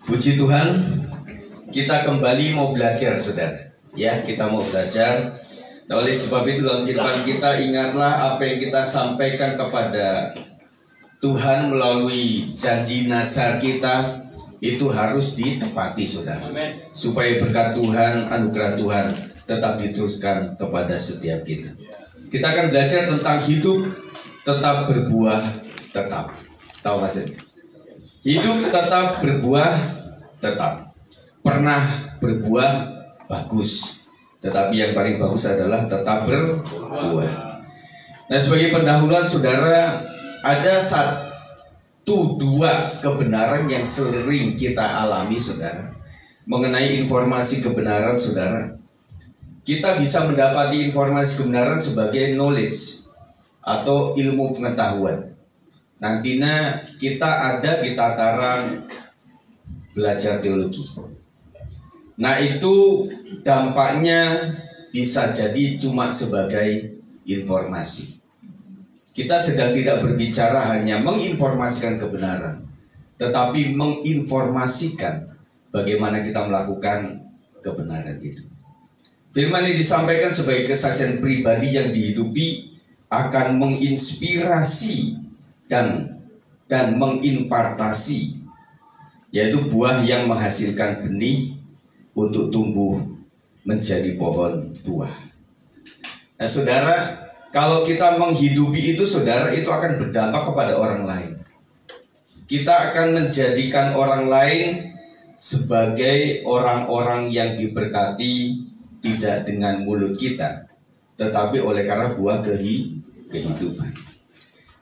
Puji Tuhan, kita kembali mau belajar, saudara. Ya, kita mau belajar. Nah, oleh sebab itu dalam kehidupan kita, ingatlah apa yang kita sampaikan kepada Tuhan melalui janji nazar kita, itu harus ditepati, saudara. Supaya berkat Tuhan, anugerah Tuhan tetap diteruskan kepada setiap kita. Kita akan belajar tentang hidup tetap berbuah tetap. Tahu maksudnya? Hidup tetap berbuah tetap. Pernah berbuah bagus, tetapi yang paling bagus adalah tetap berbuah. Nah, sebagai pendahuluan, saudara, ada dua kebenaran yang sering kita alami, saudara. Mengenai informasi kebenaran, saudara, kita bisa mendapati informasi kebenaran sebagai knowledge atau ilmu pengetahuan. Nantinya kita ada di tataran belajar teologi. Nah, itu dampaknya bisa jadi cuma sebagai informasi. Kita sedang tidak berbicara hanya menginformasikan kebenaran, tetapi menginformasikan bagaimana kita melakukan kebenaran itu. Firman ini disampaikan sebagai kesaksian pribadi yang dihidupi akan menginspirasi dan mengimpartasi, yaitu buah yang menghasilkan benih untuk tumbuh menjadi pohon buah. Nah, saudara, kalau kita menghidupi itu, saudara, itu akan berdampak kepada orang lain. Kita akan menjadikan orang lain sebagai orang-orang yang diberkati, tidak dengan mulut kita, tetapi oleh karena buah kehidupan.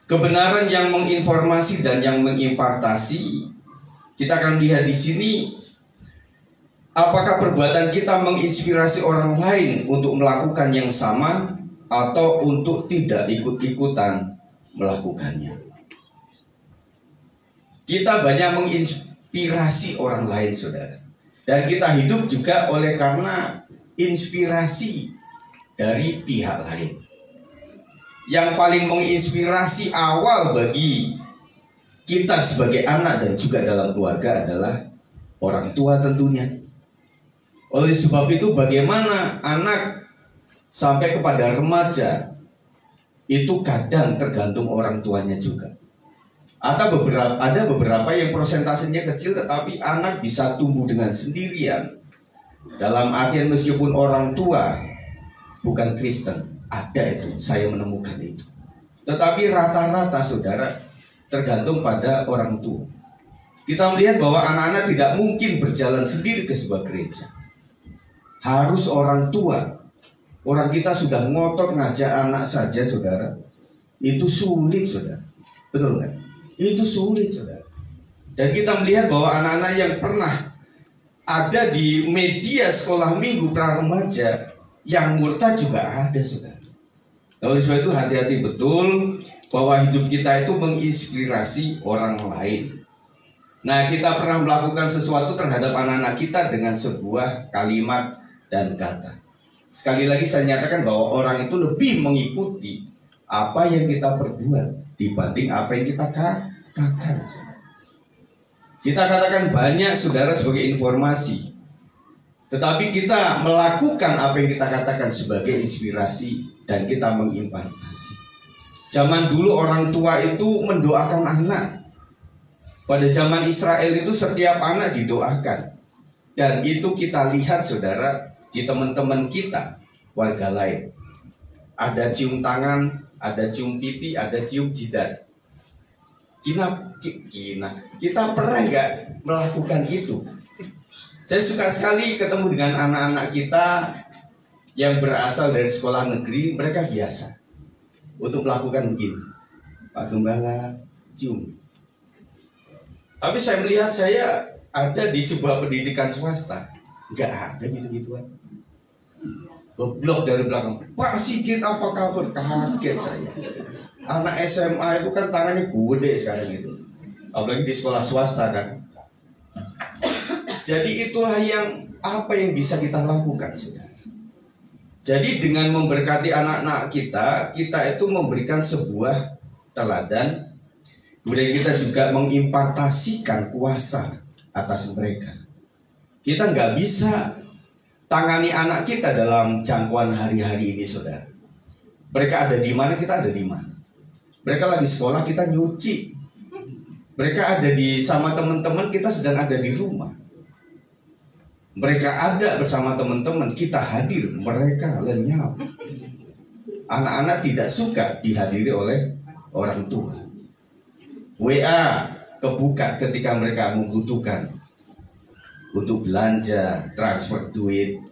Kebenaran yang menginformasi dan yang mengimpartasi, kita akan lihat di sini apakah perbuatan kita menginspirasi orang lain untuk melakukan yang sama atau untuk tidak ikut-ikutan melakukannya. Kita banyak menginspirasi orang lain, saudara, dan kita hidup juga oleh karena inspirasi dari pihak lain. Yang paling menginspirasi awal bagi kita sebagai anak dan juga dalam keluarga adalah orang tua tentunya. Oleh sebab itu, bagaimana anak sampai kepada remaja itu kadang tergantung orang tuanya juga. Ada beberapa yang prosentasenya kecil, tetapi anak bisa tumbuh dengan sendirian. Dalam artian meskipun orang tua bukan Kristen, ada itu, saya menemukan itu. Tetapi rata-rata, saudara, tergantung pada orang tua. Kita melihat bahwa anak-anak tidak mungkin berjalan sendiri ke sebuah gereja. Harus orang tua. Orang kita sudah ngotot ngajak anak saja, saudara, itu sulit, saudara. Betul kan? Itu sulit, saudara. Dan kita melihat bahwa anak-anak yang pernah ada di media sekolah minggu pra-remaja, yang murtad juga ada, saudara. Oleh sebab itu, hati-hati betul bahwa hidup kita itu menginspirasi orang lain. Nah, kita pernah melakukan sesuatu terhadap anak-anak kita dengan sebuah kalimat dan kata. Sekali lagi saya nyatakan bahwa orang itu lebih mengikuti apa yang kita perbuat dibanding apa yang kita katakan. Kita katakan banyak, saudara, sebagai informasi, tetapi kita melakukan apa yang kita katakan sebagai inspirasi dan kita mengimpartasi. Zaman dulu orang tua itu mendoakan anak. Pada zaman Israel itu setiap anak didoakan. Dan itu kita lihat, saudara, di teman-teman kita, warga lain. Ada cium tangan, ada cium pipi, ada cium jidat. Kita pernah nggak melakukan itu? Saya suka sekali ketemu dengan anak-anak kita yang berasal dari sekolah negeri. Mereka biasa untuk melakukan begini, Pak Gembala cium. Tapi saya melihat, saya ada di sebuah pendidikan swasta, nggak ada gitu-gituan. Goblok dari belakang, Pak Sigit apa kabar? Kaget saya. Anak SMA itu kan tangannya gede sekarang itu, apalagi di sekolah swasta kan. Jadi itulah apa yang bisa kita lakukan, saudara. Jadi dengan memberkati anak-anak kita itu memberikan sebuah teladan. Kemudian kita juga mengimpartasikan kuasa atas mereka. Kita nggak bisa tangani anak kita dalam jangkauan hari-hari ini, saudara. Mereka ada di mana, kita ada di mana. Mereka lagi sekolah, kita nyuci. Mereka ada sama teman-teman, kita sedang ada di rumah. Mereka ada bersama teman-teman, kita hadir, mereka lenyap. Anak-anak tidak suka dihadiri oleh orang tua. WA kebuka ketika mereka membutuhkan untuk belanja, transfer duit.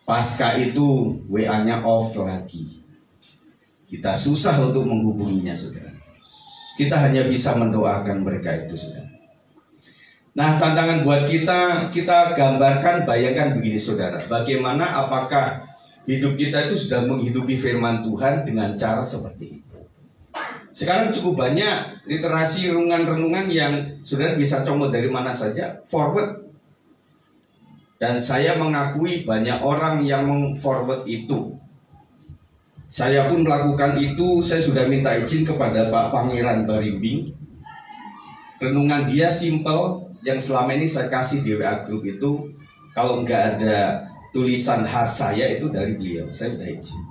Pasca itu WA-nya off lagi. Kita susah untuk menghubunginya, saudara. Kita hanya bisa mendoakan mereka itu, saudara. Nah, tantangan buat kita gambarkan, bayangkan begini, saudara. Bagaimana, apakah hidup kita itu sudah menghidupi firman Tuhan dengan cara seperti itu? Sekarang cukup banyak literasi renungan-renungan yang saudara bisa comot dari mana saja, forward. Dan saya mengakui banyak orang yang meng-forward itu. Saya pun melakukan itu. Saya sudah minta izin kepada Pak Pangeran Barimbing. Renungan dia simple, yang selama ini saya kasih di WA Group itu, kalau nggak ada tulisan khas saya itu dari beliau, saya sudah izin.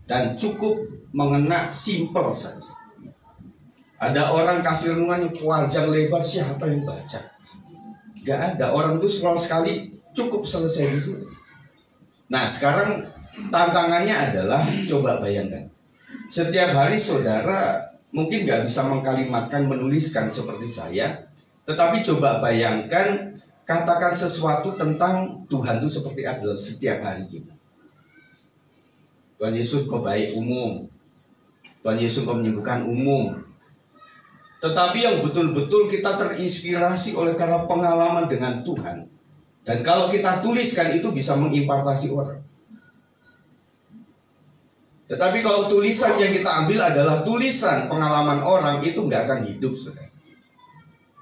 Dan cukup mengena, simple saja. Ada orang kasih renungan yang panjang lebar, siapa yang baca? Gak ada, orang itu scroll sekali cukup selesai itu. Nah, sekarang tantangannya adalah, coba bayangkan, setiap hari saudara mungkin gak bisa mengkalimatkan, menuliskan seperti saya, tetapi coba bayangkan, katakan sesuatu tentang Tuhan itu seperti apa dalam setiap hari kita. Tuhan Yesus kau baik, umum. Tuhan Yesus kau menyembuhkan, umum. Tetapi yang betul-betul kita terinspirasi oleh karena pengalaman dengan Tuhan. Dan kalau kita tuliskan itu bisa mengimpartasi orang. Tetapi kalau tulisan yang kita ambil adalah tulisan pengalaman orang, itu nggak akan hidup, saudara.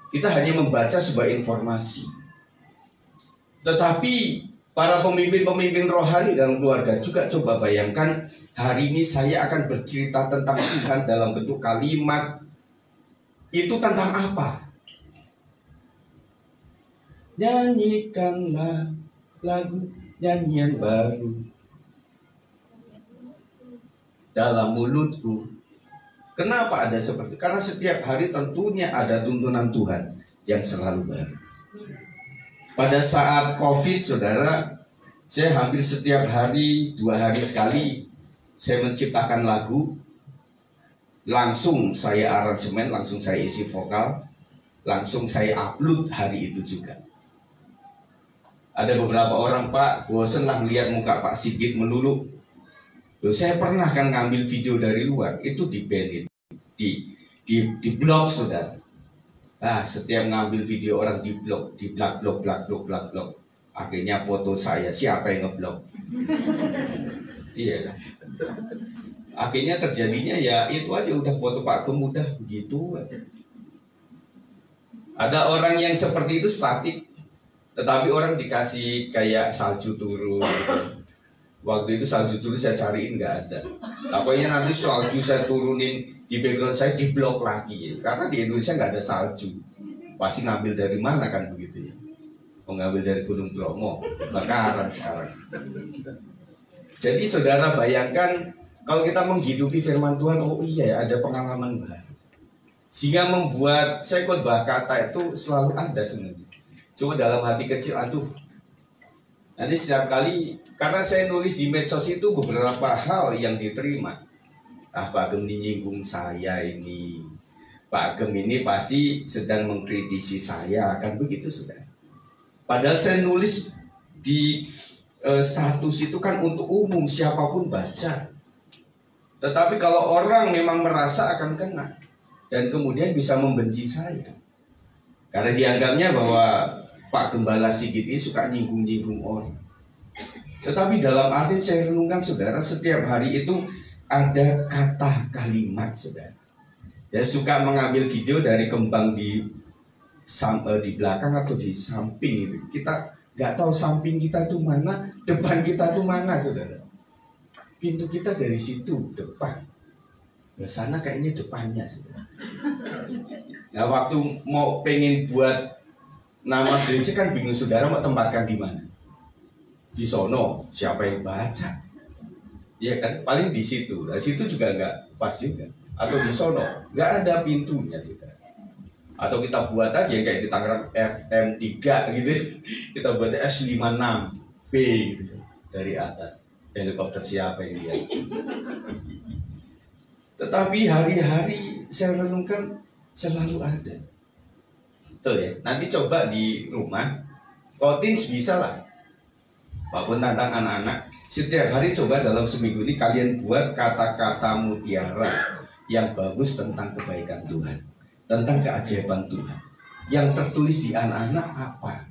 Kita hanya membaca sebuah informasi. Tetapi para pemimpin-pemimpin rohani dalam keluarga juga coba bayangkan, hari ini saya akan bercerita tentang Tuhan dalam bentuk kalimat. Itu tentang apa? Nyanyikanlah lagu nyanyian baru dalam mulutku. Kenapa ada seperti itu? Karena setiap hari tentunya ada tuntunan Tuhan yang selalu baru. Pada saat COVID, saudara, saya hampir setiap hari, 2 hari sekali, saya menciptakan lagu. Langsung saya aransemen, langsung saya isi vokal, langsung saya upload hari itu juga. Ada beberapa orang, Pak, bosen lah melihat muka Pak Sigit melulu. Loh, saya pernah kan ngambil video dari luar, itu di-ban, di blog, saudara. Nah, setiap ngambil video orang di blog, di blog. Akhirnya foto saya, siapa yang ngeblok? Iya. Akhirnya terjadinya ya itu aja, udah foto Pak Gem udah begitu aja. Ada orang yang seperti itu statik, tetapi orang dikasih kayak salju turun gitu. Waktu itu salju turun saya cariin nggak ada. Takutnya nanti salju saya turunin di background saya di blok lagi, karena di Indonesia nggak ada salju. Pasti ngambil dari mana kan begitu ya? Mau ngambil dari Gunung Bromo, bakaran sekarang. Jadi saudara bayangkan, kalau kita menghidupi firman Tuhan, oh iya ada pengalaman baru. Sehingga membuat, saya khotbah kata itu selalu ada sebenarnya. Cuma dalam hati kecil, aduh. Nanti setiap kali, karena saya nulis di medsos itu beberapa hal yang diterima. Ah, Pak Gem menyinggung saya ini. Pak Gem ini pasti sedang mengkritisi saya, kan begitu sudah. Padahal saya nulis di status itu kan untuk umum, siapapun baca. Tetapi kalau orang memang merasa akan kena dan kemudian bisa membenci saya, karena dianggapnya bahwa Pak Gembala Sigit ini suka nyinggung-nyinggung orang. Tetapi dalam arti saya renungkan, saudara, setiap hari itu ada kata kalimat, saudara. Saya suka mengambil video dari kembang di belakang atau di samping itu. Kita nggak tahu samping kita itu mana, depan kita itu mana, saudara. Pintu kita dari situ depan. Ya sana kayaknya depannya, saudara. Nah, waktu mau pengen buat nama gereja kan bingung, saudara mau tempatkan di mana? Di sono, siapa yang baca? Ya kan, paling di situ. Nah, situ juga nggak pas juga. Atau di sono, nggak ada pintunya, saudara. Atau kita buat aja kayak di Tangerang FM3 gitu, kita buat S56B gitu dari atas. Helikopter siapa yang lihat? Tetapi hari-hari saya renungkan selalu ada. Betul ya? Nanti coba di rumah, kalau teens bisa lah. Walaupun tantang anak-anak, setiap hari coba dalam seminggu ini kalian buat kata-kata mutiara yang bagus tentang kebaikan Tuhan, tentang keajaiban Tuhan. Yang tertulis di anak-anak apa?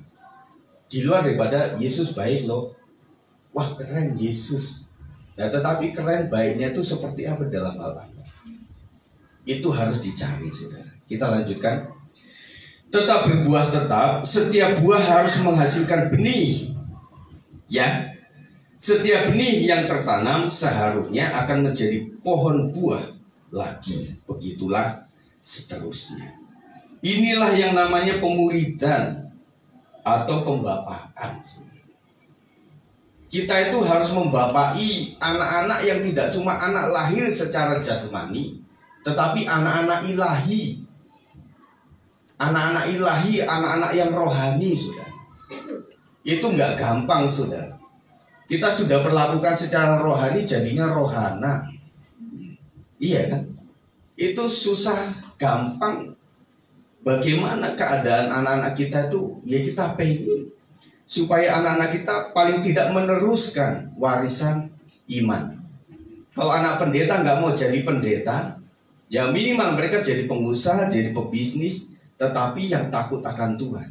Di luar daripada Yesus baik loh. Wah keren Yesus. Nah tetapi keren baiknya itu seperti apa dalam hal apa? Itu harus dicari, saudara. Kita lanjutkan. Tetap berbuah tetap, setiap buah harus menghasilkan benih. Ya, setiap benih yang tertanam seharusnya akan menjadi pohon buah lagi. Begitulah seterusnya. Inilah yang namanya pemuridan atau pembapaan. Kita itu harus membapai anak-anak yang tidak cuma anak lahir secara jasmani, tetapi anak-anak ilahi. Anak-anak ilahi, anak-anak yang rohani, saudara. Itu nggak gampang, saudara. Kita sudah perlakukan secara rohani, jadinya rohana. Iya kan? Itu susah, gampang. Bagaimana keadaan anak-anak kita itu? Ya kita pengen supaya anak-anak kita paling tidak meneruskan warisan iman. Kalau anak pendeta nggak mau jadi pendeta, ya minimal mereka jadi pengusaha, jadi pebisnis, tetapi yang takut akan Tuhan.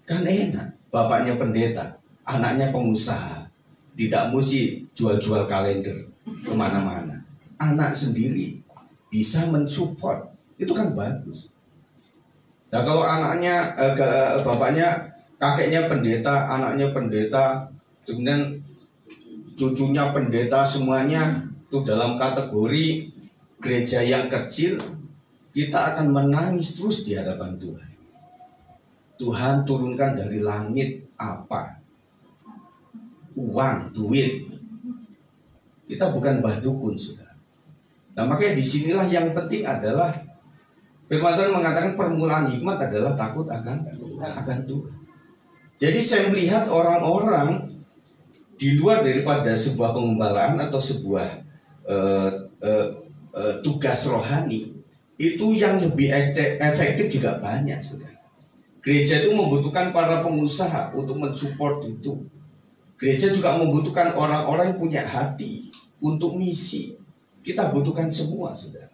Kan enak, bapaknya pendeta, anaknya pengusaha, tidak mesti jual-jual kalender kemana-mana. Anak sendiri bisa mensupport, itu kan bagus. Nah kalau anaknya, bapaknya, kakeknya pendeta, anaknya pendeta, kemudian cucunya pendeta, semuanya itu dalam kategori gereja yang kecil, kita akan menangis terus di hadapan Tuhan. Tuhan turunkan dari langit apa? Uang, duit. Kita bukan mbah dukun, saudara. Nah makanya disinilah yang penting adalah firman Tuhan mengatakan permulaan hikmat adalah takut akan Tuhan. Jadi saya melihat orang-orang di luar daripada sebuah pengembalaan atau sebuah tugas rohani, itu yang lebih efektif juga banyak, saudara. Gereja itu membutuhkan para pengusaha untuk mensupport itu. Gereja juga membutuhkan orang-orang yang punya hati untuk misi. Kita butuhkan semua, saudara.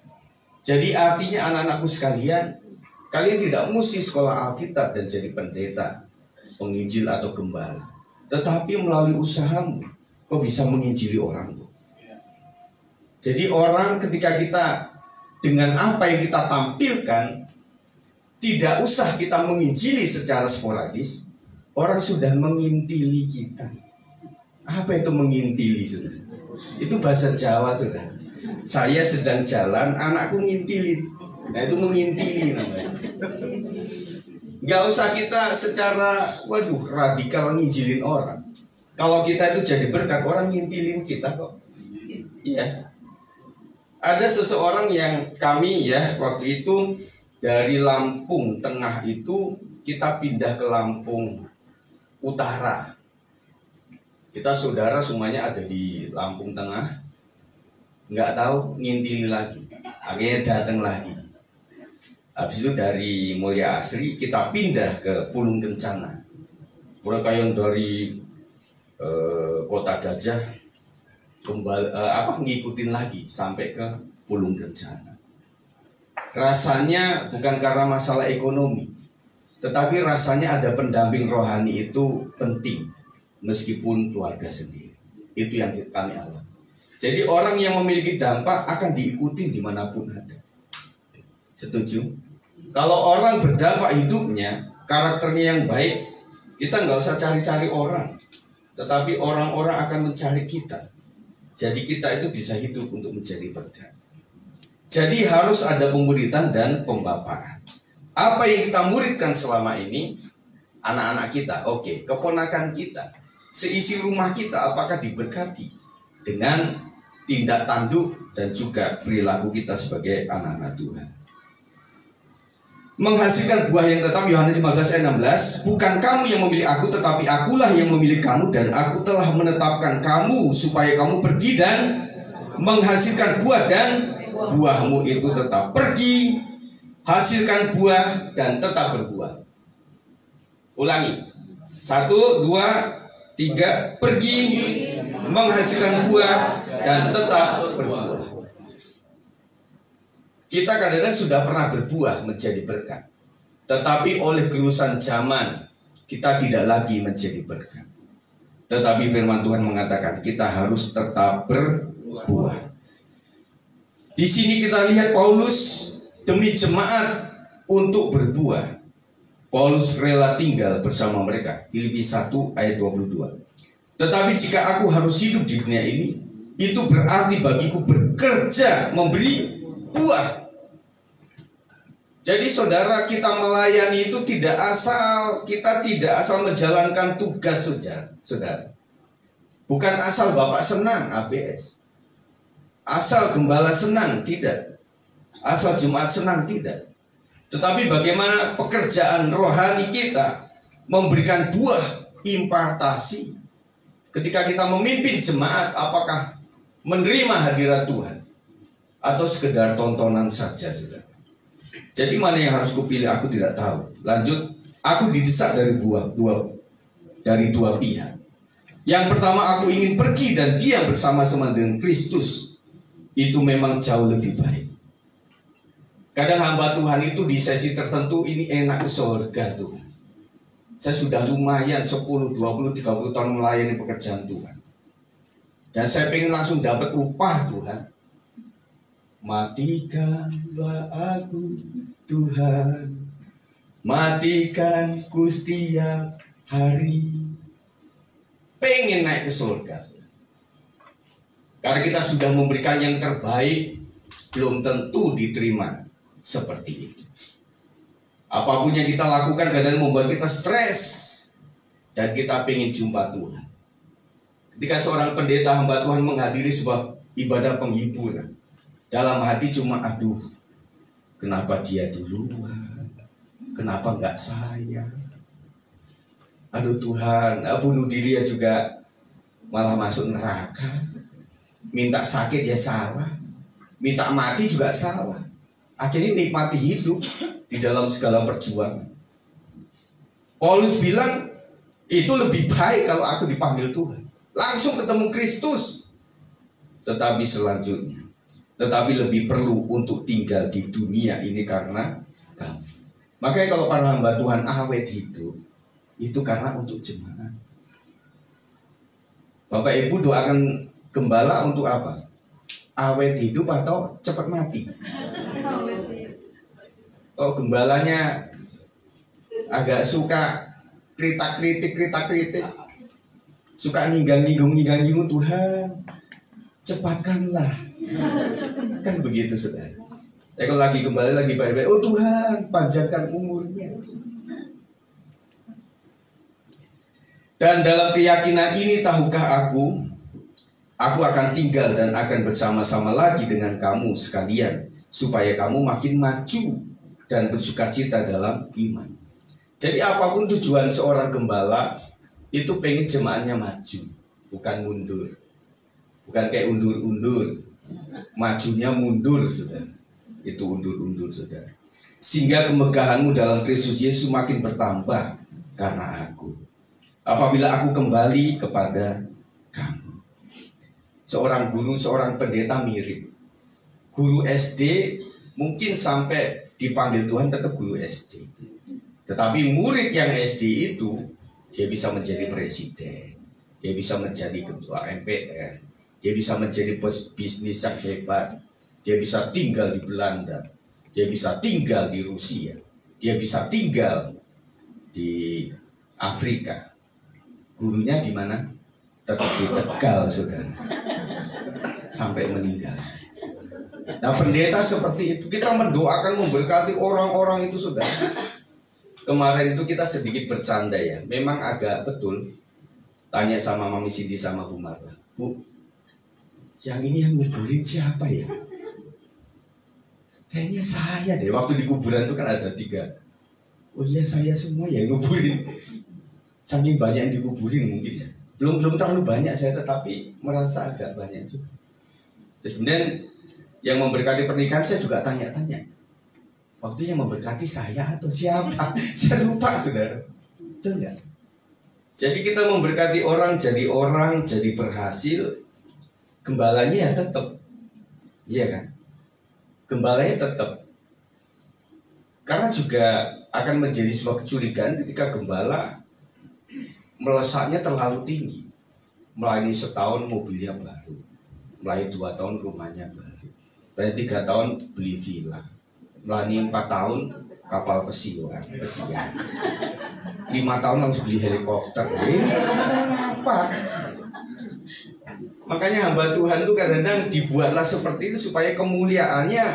Jadi artinya anak-anakku sekalian, kalian tidak mesti sekolah Alkitab dan jadi pendeta, penginjil atau gembala, tetapi melalui usahamu kau bisa menginjili orang tuh. Jadi orang ketika kita dengan apa yang kita tampilkan, tidak usah kita menginjili secara sporadis, orang sudah mengintili kita. Apa itu mengintili, saudara? Itu bahasa Jawa, saudara. Saya sedang jalan, anakku ngintilin. Nah itu mengintili namanya. Gak usah kita secara radikal nginjilin orang. Kalau kita itu jadi berkat, orang ngintilin kita kok. Iya. Ada seseorang yang kami ya waktu itu dari Lampung Tengah itu kita pindah ke Lampung Utara. Kita saudara semuanya ada di Lampung Tengah. Nggak tahu ngintili lagi. Akhirnya datang lagi. Habis itu dari Mulya Asri kita pindah ke Pulung Kencana. Mereka yang dari Kota Gajah ngikutin lagi sampai ke Pulung Kencana. Rasanya bukan karena masalah ekonomi, tetapi rasanya ada pendamping rohani itu penting, meskipun keluarga sendiri. Itu yang kami alami. Jadi orang yang memiliki dampak akan diikuti dimanapun ada. Setuju? Kalau orang berdampak hidupnya, karakternya yang baik, kita nggak usah cari-cari orang, tetapi orang-orang akan mencari kita. Jadi kita itu bisa hidup untuk menjadi berkat. Jadi harus ada pemuridan dan pembapaan. Apa yang kita muridkan selama ini, anak-anak kita, oke, keponakan kita, seisi rumah kita apakah diberkati dengan tindak tanduk dan juga perilaku kita sebagai anak-anak Tuhan. Menghasilkan buah yang tetap, Yohanes 15 ayat 16, bukan kamu yang memilih aku, tetapi akulah yang memilih kamu, dan aku telah menetapkan kamu supaya kamu pergi dan menghasilkan buah, dan buahmu itu tetap. Pergi, hasilkan buah, dan tetap berbuah. Ulangi, 1, 2, 3, pergi, menghasilkan buah, dan tetap berbuah. Kita kadang-kadang sudah pernah berbuah menjadi berkat, tetapi oleh kelulusan zaman kita tidak lagi menjadi berkat. Tetapi firman Tuhan mengatakan kita harus tetap berbuah. Di sini kita lihat Paulus demi jemaat untuk berbuah, Paulus rela tinggal bersama mereka. Filipi 1 ayat 22. Tetapi jika aku harus hidup di dunia ini, itu berarti bagiku bekerja memberi buah. Jadi saudara, kita melayani itu tidak asal, kita tidak asal menjalankan tugas, saudara. Bukan asal Bapak senang ABS, asal gembala senang, tidak. Asal jemaat senang, tidak. Tetapi bagaimana pekerjaan rohani kita memberikan buah impartasi. Ketika kita memimpin jemaat, apakah menerima hadirat Tuhan atau sekedar tontonan saja, saudara? Jadi mana yang harus kupilih, aku tidak tahu. Lanjut, aku didesak dari dua pihak. Yang pertama, aku ingin pergi dan diam bersama-sama dengan Kristus. Itu memang jauh lebih baik. Kadang hamba Tuhan itu di sesi tertentu ini enak ke surga tuh. Saya sudah lumayan 10, 20, 30 tahun melayani pekerjaan Tuhan. Dan saya pengen langsung dapat upah Tuhan. Matikanlah aku Tuhan, matikanku setiap hari. Pengen naik ke surga. Karena kita sudah memberikan yang terbaik, belum tentu diterima seperti itu. Apapun yang kita lakukan kadang membuat kita stres, dan kita pengen jumpa Tuhan. Ketika seorang pendeta hamba Tuhan menghadiri sebuah ibadah penghiburan, dalam hati cuma aduh, kenapa dia duluan, kenapa enggak saya? Aduh Tuhan, bunuh diri ya juga malah masuk neraka. Minta sakit ya salah, minta mati juga salah. Akhirnya nikmati hidup di dalam segala perjuangan. Paulus bilang, itu lebih baik kalau aku dipanggil Tuhan, langsung ketemu Kristus. Tetapi selanjutnya, tetapi lebih perlu untuk tinggal di dunia ini karena kamu. Makanya kalau para hamba Tuhan awet hidup, itu karena untuk jemaat. Bapak Ibu doakan gembala untuk apa? Awet hidup atau cepat mati? Oh, gembalanya agak suka kritik, suka nyinggung Tuhan, cepatkanlah. Kan begitu saudara. Ya, kalau lagi gembala lagi baik-baik, oh Tuhan panjangkan umurnya. Dan dalam keyakinan ini tahukah aku akan tinggal dan akan bersama-sama lagi dengan kamu sekalian, supaya kamu makin maju dan bersukacita dalam iman. Jadi apapun tujuan seorang gembala, itu pengen jemaatnya maju, bukan mundur. Bukan kayak undur-undur, majunya mundur, saudara. Itu undur-undur, saudara. Sehingga kemegahanmu dalam Kristus Yesus makin bertambah karena aku. Apabila aku kembali kepada kamu. Seorang guru, seorang pendeta mirip. Guru SD mungkin sampai dipanggil Tuhan tetap guru SD. Tetapi murid yang SD itu, dia bisa menjadi presiden, dia bisa menjadi ketua MPR, dia bisa menjadi bisnis yang hebat, dia bisa tinggal di Belanda, dia bisa tinggal di Rusia, dia bisa tinggal di Afrika. Gurunya di mana? Tetap di Tegal, saudara, sampai meninggal. Nah, pendeta seperti itu, kita mendoakan, memberkati orang-orang itu, saudara. kemarin itu kita sedikit bercanda ya. Memang agak betul. Tanya sama Mami Cindy sama Bu Marla, Bu, yang ini yang nguburin siapa ya? Kayaknya saya deh. Waktu di kuburan itu kan ada 3. Oh iya, saya semua ya nguburin. Saking banyak yang dikuburin mungkin ya. Belum terlalu banyak saya, tetapi merasa agak banyak juga. Terus kemudian yang memberkati pernikahan saya juga tanya-tanya. Waktu yang memberkati saya atau siapa? Saya lupa, saudara. Betul nggak? Jadi kita memberkati orang, jadi berhasil. Gembalanya ya tetap. Iya kan? Gembalanya tetap. Karena juga akan menjadi sebuah kecurigaan ketika gembala melesatnya terlalu tinggi. Melayani setahun mobilnya baru, melayani 2 tahun rumahnya baru, melayani 3 tahun beli villa, melayani 4 tahun kapal pesiar, 5 tahun langsung beli helikopter. Ini apa? Makanya hamba Tuhan itu kadang-kadang dibuatlah seperti itu supaya kemuliaannya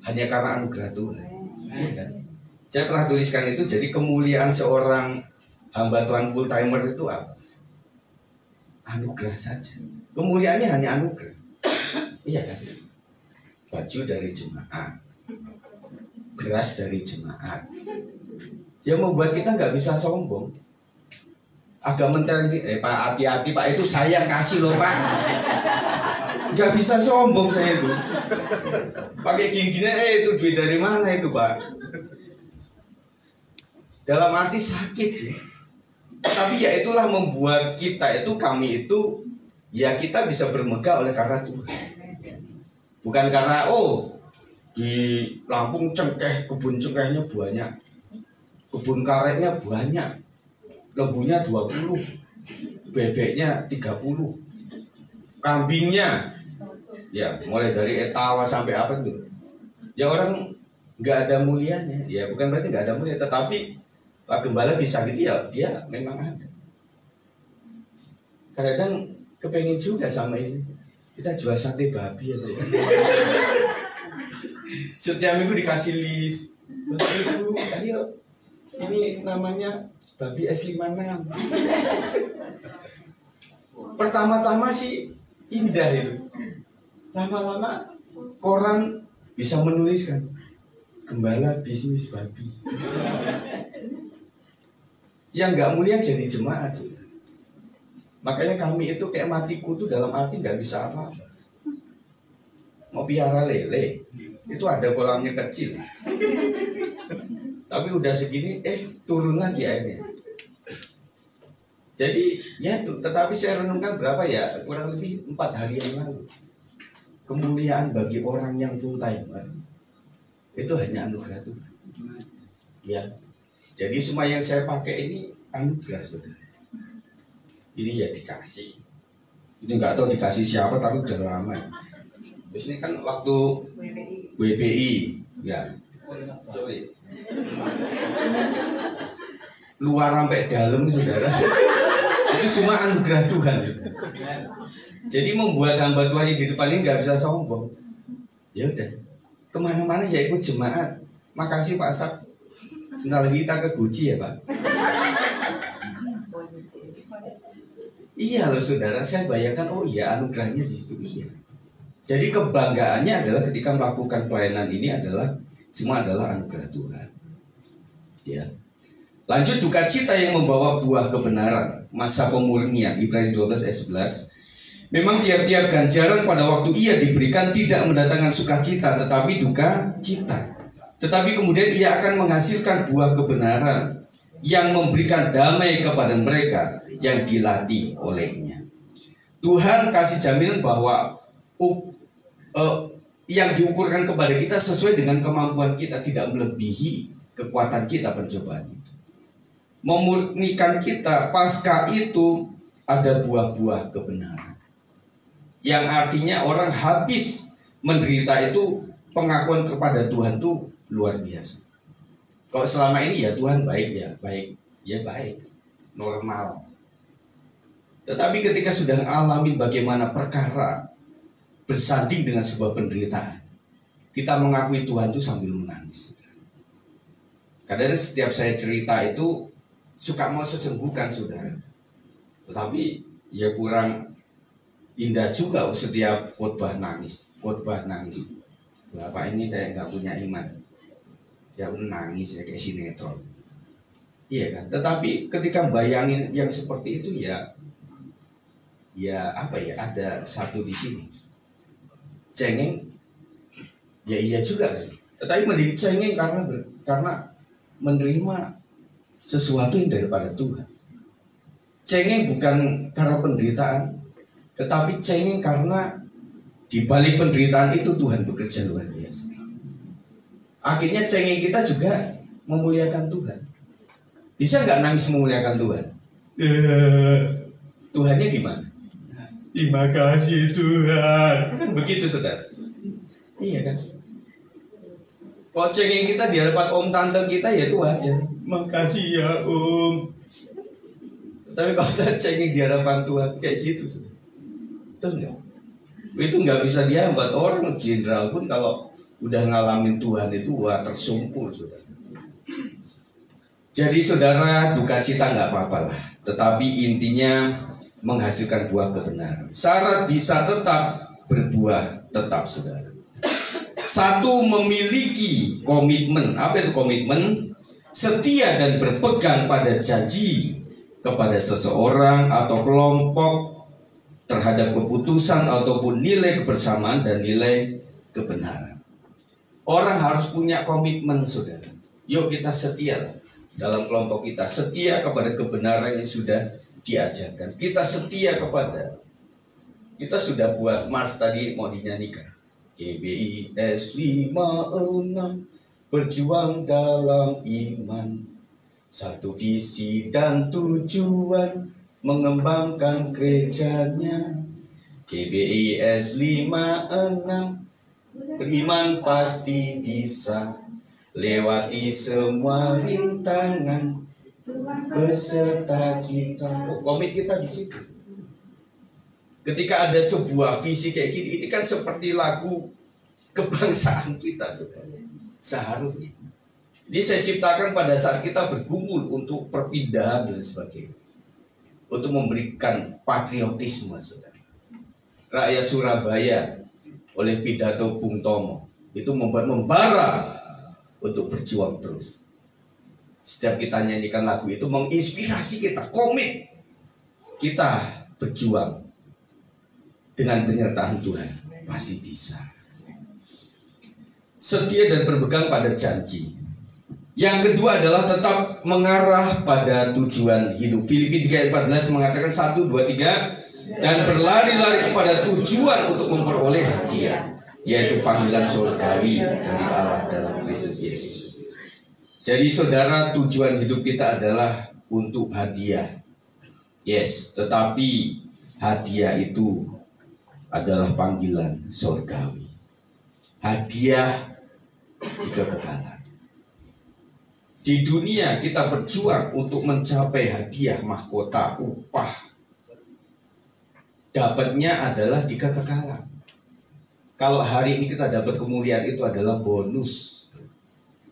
hanya karena anugerah Tuhan. Ya kan? Saya pernah tuliskan itu. Jadi kemuliaan seorang hamba Tuhan full timer itu apa? Anugerah saja. Kemuliaannya hanya anugerah. Iya kan? Baju dari jemaat, beras dari jemaat. Yang membuat kita nggak bisa sombong. Agak mental, Pak, hati-hati Pak, itu saya yang kasih loh Pak. Nggak bisa sombong saya itu. Pakai gini-gini, itu duit dari mana itu Pak? Dalam arti sakit sih. Tapi ya itulah membuat kita itu, kami itu, ya kita bisa bermegah oleh karena Tuhan. Bukan karena di Lampung cengkeh, kebun cengkehnya banyak, kebun karetnya banyak, lembunya 20, bebeknya 30, kambingnya ya mulai dari etawa sampai apa tuh. Ya orang nggak ada mulianya, ya bukan berarti nggak ada mulia, tetapi Pak Gembala bisa gitu ya, dia memang ada. Kadang kepengen juga sama ini, kita jual sate babi ya. Setiap minggu dikasih list, Ibu, ayo ini namanya babi S56. Pertama-tama sih indah itu. Lama-lama koran bisa menuliskan Gembala bisnis babi. Yang nggak mulia jadi jemaat juga. Makanya kami itu kayak mati kutu, dalam arti nggak bisa apa-apa. Mau piara lele, itu ada kolamnya kecil. Tapi udah segini, turun lagi airnya. Jadi ya itu, tetapi saya renungkan berapa ya, kurang lebih 4 hari yang lalu. Kemuliaan bagi orang yang full timer itu hanya anugerah Tuhan. Ya. Jadi semua yang saya pakai ini anugerah, saudara. Ini ya dikasih. Ini nggak tahu dikasih siapa, tapi udah lama. Terus ini kan waktu WBI, ya. Sorry. Luar sampai dalam, saudara. Itu semua anugerah Tuhan. Jadi membuat hamba Tuhan yang di depan ini nggak bisa sombong. Ya udah, kemana-mana ya ikut jemaat. Makasih Pak Sak. Sebentar lagi kita ke Guci ya Pak. Iya loh saudara, saya bayangkan, oh iya anugerahnya di situ, iya. Jadi kebanggaannya adalah ketika melakukan pelayanan ini adalah semua adalah anugerah Tuhan. Ya. Lanjut, duka cita yang membawa buah kebenaran, masa pemurnian, Ibrani 12 ayat 11. Memang tiap-tiap ganjaran pada waktu ia diberikan tidak mendatangkan sukacita, tetapi duka cita. Tetapi kemudian ia akan menghasilkan buah kebenaran yang memberikan damai kepada mereka yang dilatih olehnya. Tuhan kasih jaminan bahwa yang diukurkan kepada kita sesuai dengan kemampuan kita, tidak melebihi kekuatan kita pencobaan itu. Memurnikan kita, pasca itu ada buah-buah kebenaran. Yang artinya orang habis menderita itu pengakuan kepada Tuhan itu luar biasa. Kalau selama ini ya Tuhan baik ya baik, ya baik, normal. Tetapi ketika sudah alami bagaimana perkara bersanding dengan sebuah penderitaan, kita mengakui Tuhan itu sambil menangis. Kadang setiap saya cerita itu suka mau sesenggukan saudara. Tetapi ya kurang indah juga setiap khotbah nangis. Bapak ini kayak nggak punya iman. Ya nangis ya kayak sinetron. Iya kan. Tetapi ketika bayangin yang seperti itu ya apa ya, ada satu di sini. Cengeng, ya iya juga kan. Tetapi mending cengeng karena menerima sesuatu yang daripada Tuhan. Cengeng bukan karena penderitaan, tetapi cengeng karena di balik penderitaan itu Tuhan bekerja luar biasa. Akhirnya cengeng kita juga memuliakan Tuhan. Bisa nggak nangis memuliakan Tuhan? Tuhannya di mana? Terima kasih Tuhan. Kan begitu saudara. Iya kan? Kalau cengeng kita di hadapan om tante kita ya itu wajar. Makasih ya om. Tapi kalau kita cengeng di hadapan Tuhan kayak gitu saudara. Betul nggak? Itu nggak bisa dihambat. Orang jenderal pun kalau udah ngalamin Tuhan itu wah tersungkur saudara. Jadi saudara, duka cita nggak apa-apa lah. Tetapi intinya menghasilkan buah kebenaran. Syarat bisa tetap berbuah tetap saudara. Satu, memiliki komitmen. Apa itu komitmen? Setia dan berpegang pada janji kepada seseorang atau kelompok terhadap keputusan ataupun nilai kebersamaan dan nilai kebenaran. Orang harus punya komitmen saudara. Yuk kita setia dalam kelompok kita, setia kepada kebenaran yang sudah diajarkan. Kita setia kepada, kita sudah buat mars tadi mau dinyanyikan. GBIS 56 berjuang dalam iman, satu visi dan tujuan mengembangkan gerejanya. GBIS 56 beriman pasti bisa lewati semua rintangan beserta kita. Komit kita di situ. Ketika ada sebuah visi kayak gini, ini kan seperti lagu kebangsaan kita, saudara. Seharusnya. Ini saya ciptakan pada saat kita bergumul untuk perpindahan dan sebagainya, untuk memberikan patriotisme, saudara. Rakyat Surabaya oleh pidato Bung Tomo itu membuat membara untuk berjuang terus. Setiap kita nyanyikan lagu itu menginspirasi kita, komit kita berjuang dengan penyertaan Tuhan, pasti bisa. Setia dan berpegang pada janji. Yang kedua adalah tetap mengarah pada tujuan hidup. Filipi 3:14 mengatakan 1, 2, 3 dan berlari-lari kepada tujuan untuk memperoleh hadiah, yaitu panggilan surgawi dari Allah dalam Kristus Yesus. Jadi saudara, tujuan hidup kita adalah untuk hadiah. Yes, tetapi hadiah itu adalah panggilan surgawi. Hadiah di kekekalan. Di dunia kita berjuang untuk mencapai hadiah, mahkota, upah. Dapatnya adalah di kekekalan. Kalau hari ini kita dapat kemuliaan, itu adalah bonus.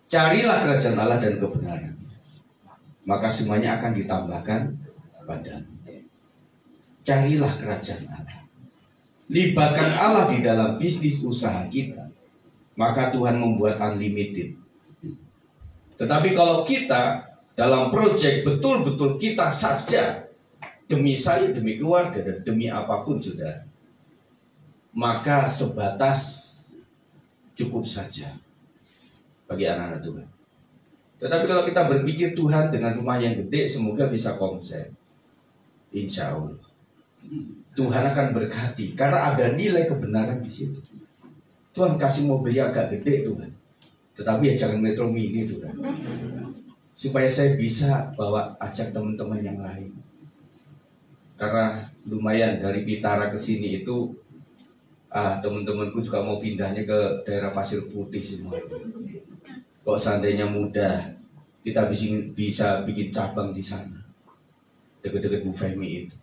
Carilah kerajaan Allah dan kebenaran, maka semuanya akan ditambahkan padamu. Carilah kerajaan Allah. Libatkan Allah di dalam bisnis usaha kita, maka Tuhan membuat unlimited. Tetapi kalau kita dalam proyek betul-betul kita saja, demi saya, demi keluarga, dan demi apapun saudara, maka sebatas cukup saja bagi anak-anak Tuhan. Tetapi kalau kita berpikir Tuhan dengan rumah yang gede, semoga bisa konsep. Insya Allah Tuhan akan berkati karena ada nilai kebenaran di situ. Tuhan kasih mobil yang agak gede Tuhan, tetapi ya jangan Metro Mini Tuhan, supaya saya bisa bawa ajak teman-teman yang lain. Karena lumayan dari Pitara ke sini itu teman-temanku juga mau pindahnya ke daerah Pasir Putih semua. Kok seandainya mudah, kita bisa bikin cabang di sana, dekat-dekat Bu Femi itu.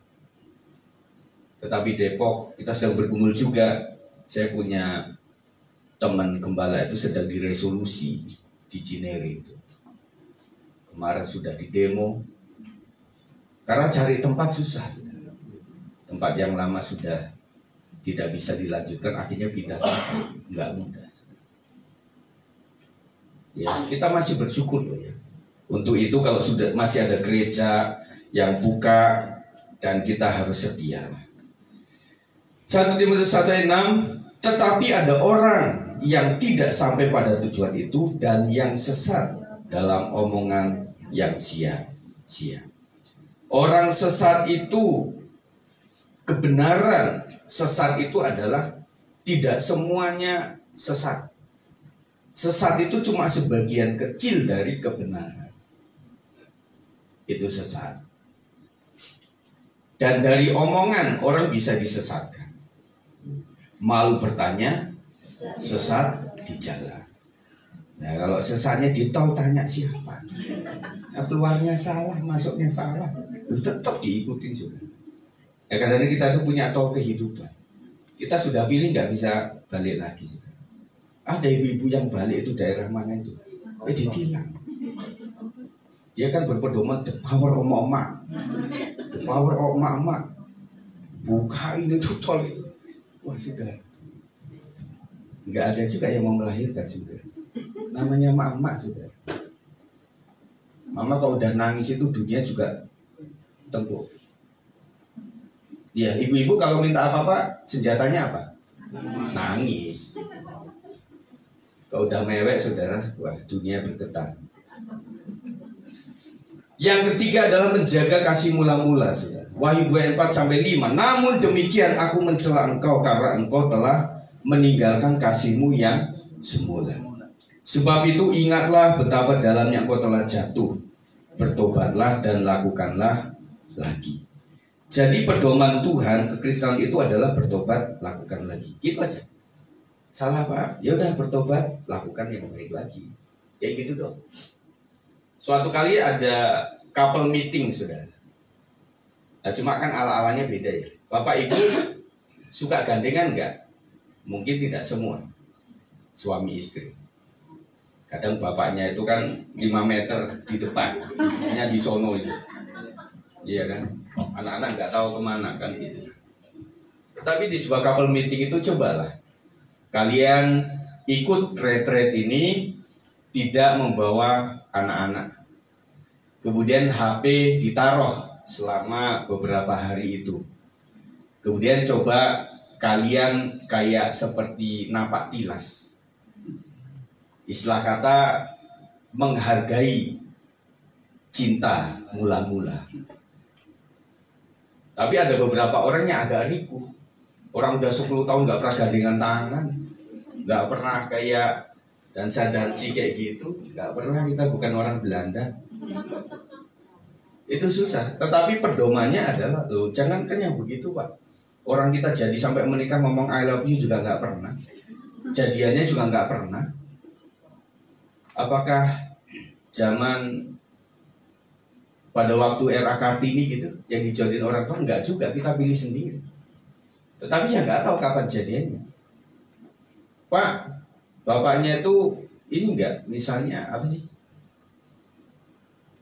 Tetapi Depok kita sedang bergumul juga. Saya punya teman gembala itu sedang diresolusi di Cinere itu. Kemarin sudah di demo. Karena cari tempat susah. Tempat yang lama sudah tidak bisa dilanjutkan, akhirnya pindah tempat. Nggak mudah. Ya, kita masih bersyukur loh ya. Untuk itu kalau sudah masih ada gereja yang buka, dan kita harus setia. 1 Timotius 1 ayat 6, tetapi ada orang yang tidak sampai pada tujuan itu dan yang sesat dalam omongan yang sia-sia. Orang sesat itu, kebenaran sesat itu adalah tidak semuanya sesat. Sesat itu cuma sebagian kecil dari kebenaran. Itu sesat. Dan dari omongan orang bisa disesatkan. Malu bertanya, sesat di jalan. Nah, kalau sesatnya di tol, tanya siapa? Nah, keluarnya salah, masuknya salah, tetap diikutin sudah. Ya, kadang-kadang kita tuh punya tol kehidupan. Kita sudah pilih nggak bisa balik lagi. Ada ibu-ibu yang balik itu daerah mana itu? Ditilang. Dia kan berpedoman the power of mama, the power of mama. Buka ini tuh tol itu. Wah sudah. Nggak ada juga yang mau melahirkan sudah. Namanya mama sudah. Mama kalau udah nangis itu dunia juga tengkuk. Ya, ibu-ibu kalau minta apa-apa senjatanya apa? Nangis. Kalau udah mewek saudara, wah dunia bergetar. Yang ketiga adalah menjaga kasih mula-mula. Wahyu 2:4-5. Namun demikian aku mencela engkau karena engkau telah meninggalkan kasihmu yang semula. Sebab itu ingatlah betapa dalamnya engkau telah jatuh. Bertobatlah dan lakukanlah lagi. Jadi pedoman Tuhan kekristenan itu adalah bertobat, lakukan lagi. Gitu aja. Salah Pak, ya udah bertobat, lakukan yang baik lagi. Kayak gitu dong. Suatu kali ada couple meeting saudara. Nah, cuma kan ala-alanya beda ya. Bapak ibu suka gandengan enggak? Mungkin tidak semua. Suami istri. Kadang bapaknya itu kan 5 meter di depan, ibunya di sono itu. Iya kan? Anak-anak nggak tahu kemana kan gitu. Tapi di sebuah couple meeting itu cobalah kalian ikut retreat ini tidak membawa anak-anak. Kemudian HP ditaruh selama beberapa hari itu. Kemudian coba kalian kayak seperti napak tilas. Istilah kata menghargai cinta mula-mula. Tapi ada beberapa orang yang agak riku. Orang udah 10 tahun nggak pernah gandengan tangan, nggak pernah kayak dansa-dansi kayak gitu, nggak pernah. Kita bukan orang Belanda. Itu susah. Tetapi pedomannya adalah, loh, jangan kan yang begitu Pak. Orang kita jadi sampai menikah ngomong I love you juga nggak pernah. Jadiannya juga nggak pernah. Apakah zaman pada waktu era Kartini gitu yang dijodohin orang tua? Enggak juga, kita pilih sendiri. Tetapi ya nggak tahu kapan jadiannya. Pak, bapaknya itu ini enggak, misalnya apa sih?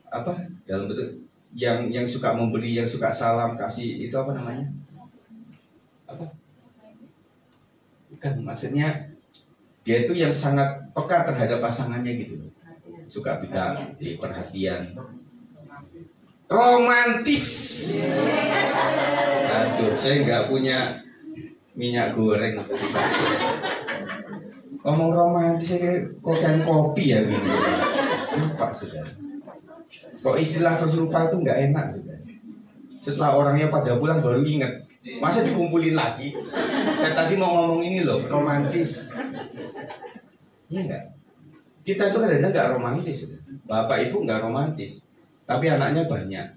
Apa dalam bentuk yang suka memberi, yang suka salam kasih, itu apa namanya? Apa? Bukan, maksudnya dia itu yang sangat peka terhadap pasangannya gitu. Suka minta perhatian. Romantis. Aduh, saya nggak punya minyak goreng untuk dikasih. Ngomong romantis kok kan kopi ya gini. Lupa sudah. Kok istilah terus lupa itu nggak enak sudah. Setelah orangnya pada pulang baru ingat. Masa dikumpulin lagi? Saya tadi mau ngomong ini loh, romantis. Iya nggak? Kita itu kadang-kadang nggak romantis. Bapak ibu nggak romantis. Tapi anaknya banyak.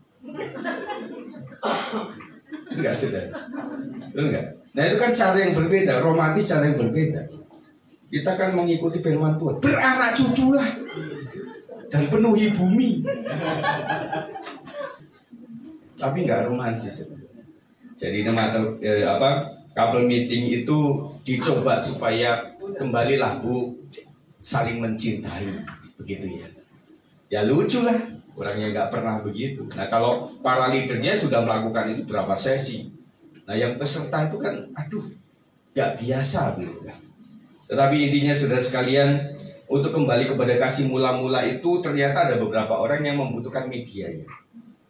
Enggak sudah. Enggak. Nah itu kan cara yang berbeda. Romantis cara yang berbeda. Kita kan mengikuti firman Tuhan. Beranak cucu lah. Dan penuhi bumi. Tapi enggak romantis. Jadi nama couple meeting itu dicoba supaya kembalilah Bu saling mencintai. Begitu ya. Ya lucu lah. Orangnya nggak pernah begitu. Nah kalau para leadernya sudah melakukan itu berapa sesi. Nah yang peserta itu kan, aduh, nggak biasa gitu. Tetapi intinya saudara sekalian, untuk kembali kepada kasih mula-mula itu ternyata ada beberapa orang yang membutuhkan media ya.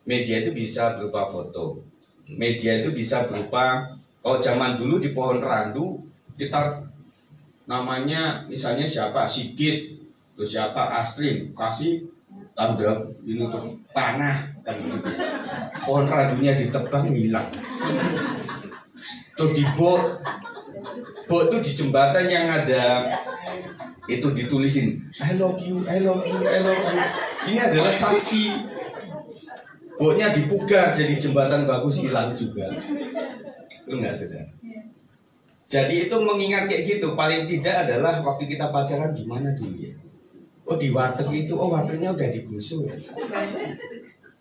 Media itu bisa berupa foto. Media itu bisa berupa, kalau zaman dulu di pohon randu kita namanya misalnya siapa Sigit, terus siapa Astrid, kasih tanda ini tuh panah dan gitu. Pohon randunya ditebang hilang. Tuh di bot tuh di jembatan yang ada itu ditulisin I love you, I love you, I love you. Ini adalah saksi. Botnya dipugar jadi jembatan bagus, hilang juga. Itu enggak saudara? Jadi itu mengingat kayak gitu. Paling tidak adalah waktu kita pacaran di mana dulu ya? Oh di warteg itu, oh wartegnya udah digusur.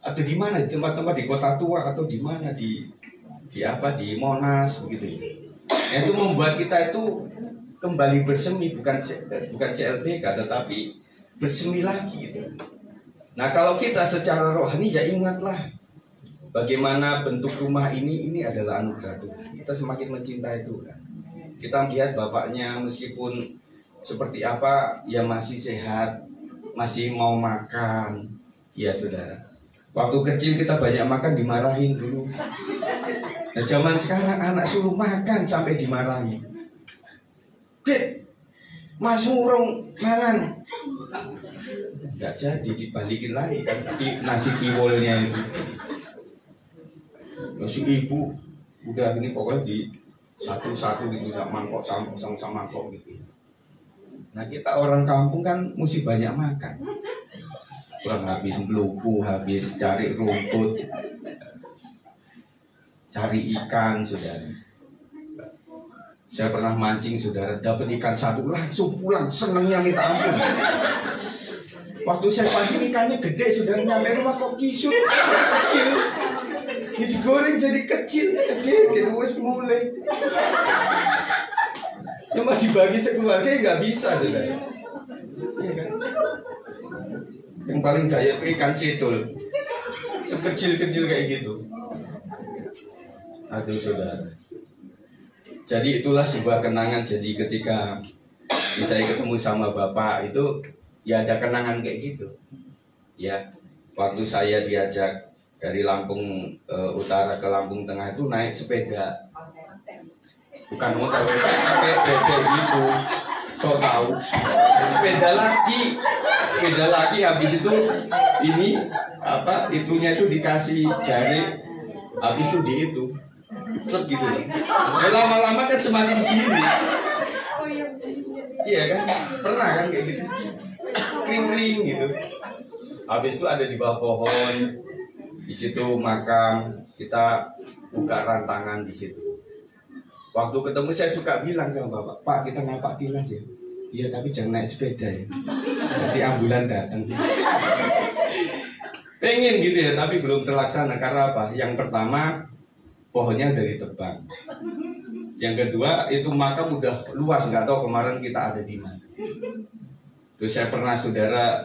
Atau di mana? Di tempat-tempat di Kota Tua atau di mana? Di apa? Di Monas begitu ya. Itu membuat kita itu kembali bersemi, bukan CLBK tetapi bersemi lagi gitu. Nah kalau kita secara rohani ya ingatlah bagaimana bentuk rumah ini adalah anugerah Tuhan. Kita semakin mencintai Tuhan. Kita melihat bapaknya meskipun seperti apa ya masih sehat, masih mau makan. Ya saudara, waktu kecil kita banyak makan dimarahin dulu. Nah zaman sekarang anak suruh makan sampai dimarahin. Dek, Mas Murung mangan. Enggak jadi, dibalikin lagi kan di nasi tiwolnya itu. Si ibu udah ini pokoknya di satu-satu gitu, mangkok sama mangkok gitu. Nah kita orang kampung kan mesti banyak makan. Kurang habis melupu, habis cari rumput, cari ikan, saudara. Saya pernah mancing, saudara, dapat ikan satu langsung pulang, senengnya minta ampun. Waktu saya pancing ikannya gede, saudara, nyampe rumah kok kisut, kecil. Ya digoreng jadi kecil, gede, wes mulai. Cuma dibagi sekeluarga nggak bisa, saudara. Iya kan? Yang paling gaya itu ikan cetul, yang kecil-kecil kayak gitu. Aduh, saudara. Jadi itulah sebuah kenangan. Jadi ketika saya ketemu sama bapak itu ya ada kenangan kayak gitu. Ya, waktu saya diajak dari Lampung Utara ke Lampung Tengah itu naik sepeda. Bukan motor, kayak bebek gitu. So tahu. Sepeda lagi habis itu ini apa itunya itu dikasih jari, habis itu di itu. Klub gitu. Ya, lama-lama kan semakin gini. Iya kan? Pernah kan kayak gitu. Kring-kring gitu. Habis itu ada di bawah pohon. Di situ makam, kita buka rantangan di situ. Waktu ketemu saya suka bilang sama bapak, Pak kita napak tilas ya. Iya tapi jangan naik sepeda ya. Nanti ambulan datang. Pengen gitu ya, tapi belum terlaksana karena apa? Yang pertama pohonnya udah ditebang. Yang kedua itu makam udah luas, nggak tahu kemarin kita ada di mana. Terus saya pernah saudara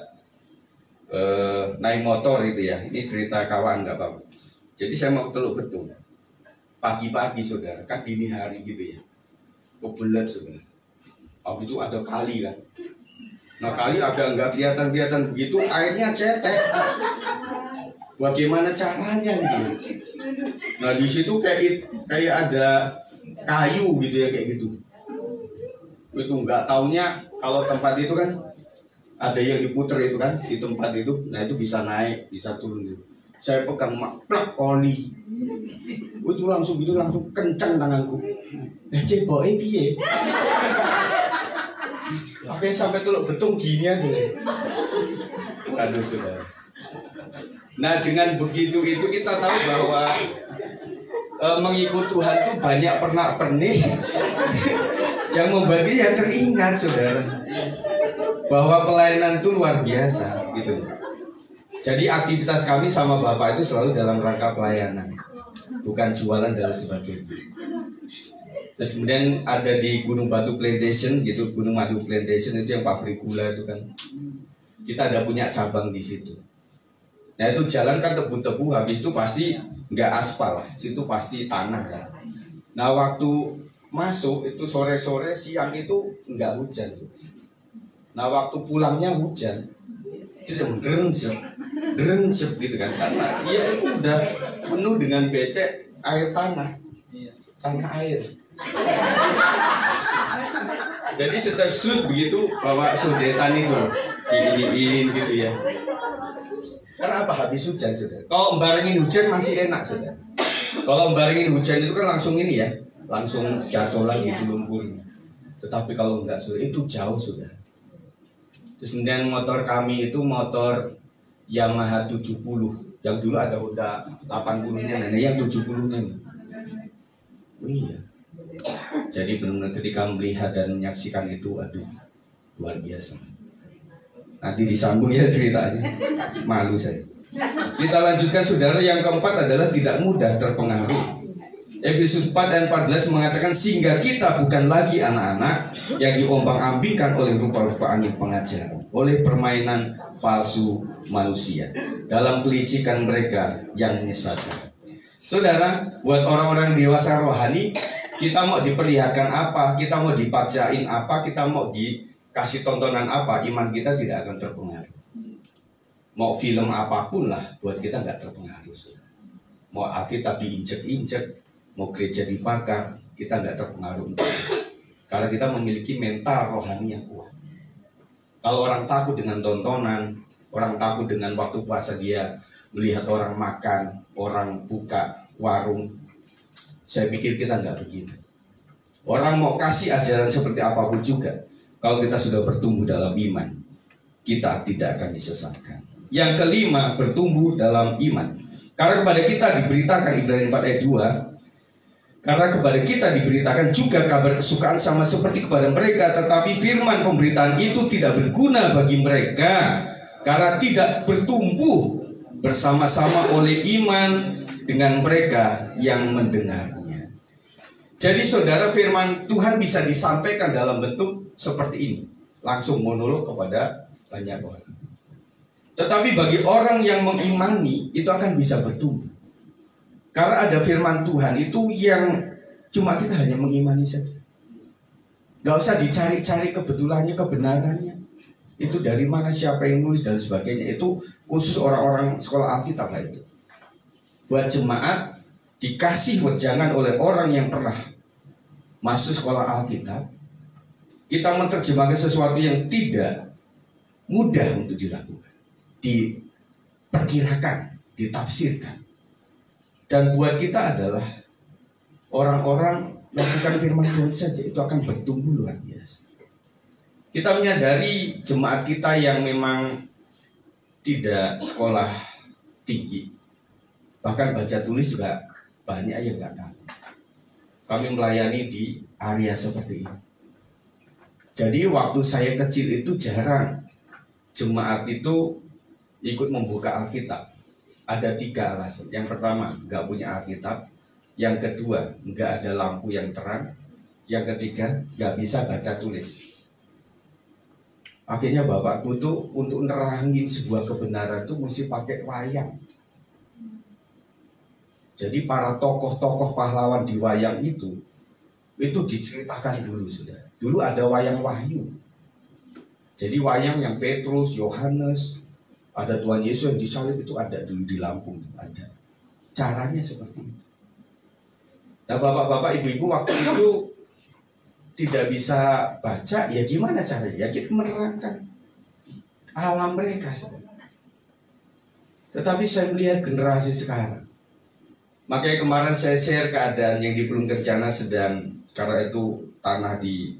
naik motor itu ya, ini cerita kawan nggak apa-apa. Jadi saya mau ke Teluk Betung pagi-pagi saudara, kan dini hari gitu ya, kebelet saudara. Habis itu ada kali kan. Nah kali agak nggak kelihatan begitu, airnya cetek. Bagaimana caranya gitu? Nah di situ kayak ada kayu gitu ya kayak gitu. Itu nggak taunya kalau tempat itu kan ada yang diputer itu kan di tempat itu. Nah itu bisa naik, bisa turun gitu. Saya pegang plak oli. Itu langsung kencang tanganku. Ceboke piye? Oke sampai Teluk Betung gini aja. Aduh saudara. Nah dengan begitu itu kita tahu bahwa mengikut Tuhan itu banyak pernak-pernik yang membuat dia teringat saudara bahwa pelayanan itu luar biasa gitu. Jadi aktivitas kami sama Bapak itu selalu dalam rangka pelayanan, bukan jualan dan sebagainya. Terus kemudian ada di Gunung Batu Plantation gitu, Gunung Batu Plantation itu yang pabrik gula itu kan. Kita ada punya cabang di situ. Nah itu jalan kan tebu-tebu, habis itu pasti nggak aspal, situ pasti tanah kan. Nah waktu masuk itu sore-sore, siang itu nggak hujan. Nah waktu pulangnya hujan, itu derensep gitu kan, karena dia itu udah penuh dengan becek air tanah air. Jadi setiap shoot begitu bawa sodetan itu diiriin gitu ya. Karena apa? Habis hujan sudah. Kalau membarengin hujan masih enak sudah. Kalau membarengin hujan itu kan langsung ini ya, langsung jatuh lagi di lumpurnya. Tetapi kalau enggak sudah, itu jauh sudah. Terus kemudian motor kami itu motor Yamaha 70. Yang dulu ada Honda 80-nya, nah yang 70-nya. Oh iya. Jadi benar-benar ketika melihat dan menyaksikan itu, aduh, luar biasa. Nanti disambung ya ceritanya. Malu saya. Kita lanjutkan saudara, yang keempat adalah tidak mudah terpengaruh. Efesus 4 ayat 14 mengatakan sehingga kita bukan lagi anak-anak yang diombang-ambingkan oleh rupa-rupa angin pengajaran, oleh permainan palsu manusia dalam kelicikan mereka yang menyesatkan. Saudara, buat orang-orang dewasa rohani, kita mau diperlihatkan apa, kita mau dipajain apa, kita mau dikasih tontonan apa, iman kita tidak akan terpengaruh. Mau film apapun lah, buat kita nggak terpengaruh. Mau Alkitab diinjek-injek, mau gereja dibakar, kita nggak terpengaruh. Karena kita memiliki mental rohani yang kuat. Kalau orang takut dengan tontonan, orang takut dengan waktu puasa dia melihat orang makan, orang buka warung, saya pikir kita nggak begitu. Orang mau kasih ajaran seperti apapun juga, kalau kita sudah bertumbuh dalam iman, kita tidak akan disesatkan. Yang kelima, bertumbuh dalam iman. Karena kepada kita diberitakan, Ibrani 4 ayat 2, karena kepada kita diberitakan juga kabar kesukaan sama seperti kepada mereka, tetapi firman pemberitaan itu tidak berguna bagi mereka, karena tidak bertumbuh bersama-sama oleh iman dengan mereka yang mendengarnya. Jadi saudara, firman Tuhan bisa disampaikan dalam bentuk seperti ini, langsung monolog kepada banyak orang. Tetapi bagi orang yang mengimani, itu akan bisa bertumbuh. Karena ada firman Tuhan itu yang cuma kita hanya mengimani saja. Gak usah dicari-cari kebetulannya, kebenarannya. Itu dari mana, siapa yang nulis dan sebagainya. Itu khusus orang-orang sekolah Alkitab itu. Buat jemaat dikasih wejangan oleh orang yang pernah masuk sekolah Alkitab. Kita menerjemahkan sesuatu yang tidak mudah untuk dilakukan, diperkirakan, ditafsirkan. Dan buat kita adalah orang-orang melakukan firman Tuhan saja, itu akan bertumbuh luar biasa. Kita menyadari jemaat kita yang memang tidak sekolah tinggi, bahkan baca tulis juga banyak yang nggak tahu. Kami melayani di area seperti ini. Jadi waktu saya kecil itu jarang jemaat itu ikut membuka Alkitab. Ada 3 alasan. Yang pertama, nggak punya Alkitab. Yang kedua, nggak ada lampu yang terang. Yang ketiga, nggak bisa baca tulis. Akhirnya bapakku tuh untuk nerangin sebuah kebenaran tuh mesti pakai wayang. Jadi para tokoh-tokoh pahlawan di wayang itu diceritakan dulu sudah. Dulu ada wayang Wahyu. Jadi wayang yang Petrus, Yohanes, ada Tuhan Yesus yang disalib itu ada dulu di Lampung, ada. Caranya seperti itu. Nah bapak-bapak, ibu-ibu waktu itu tidak bisa baca, ya gimana caranya? Ya kita menerangkan alam mereka. Tetapi saya melihat generasi sekarang. Makanya kemarin saya share keadaan yang di Pelung Kencana sedang, karena itu tanah di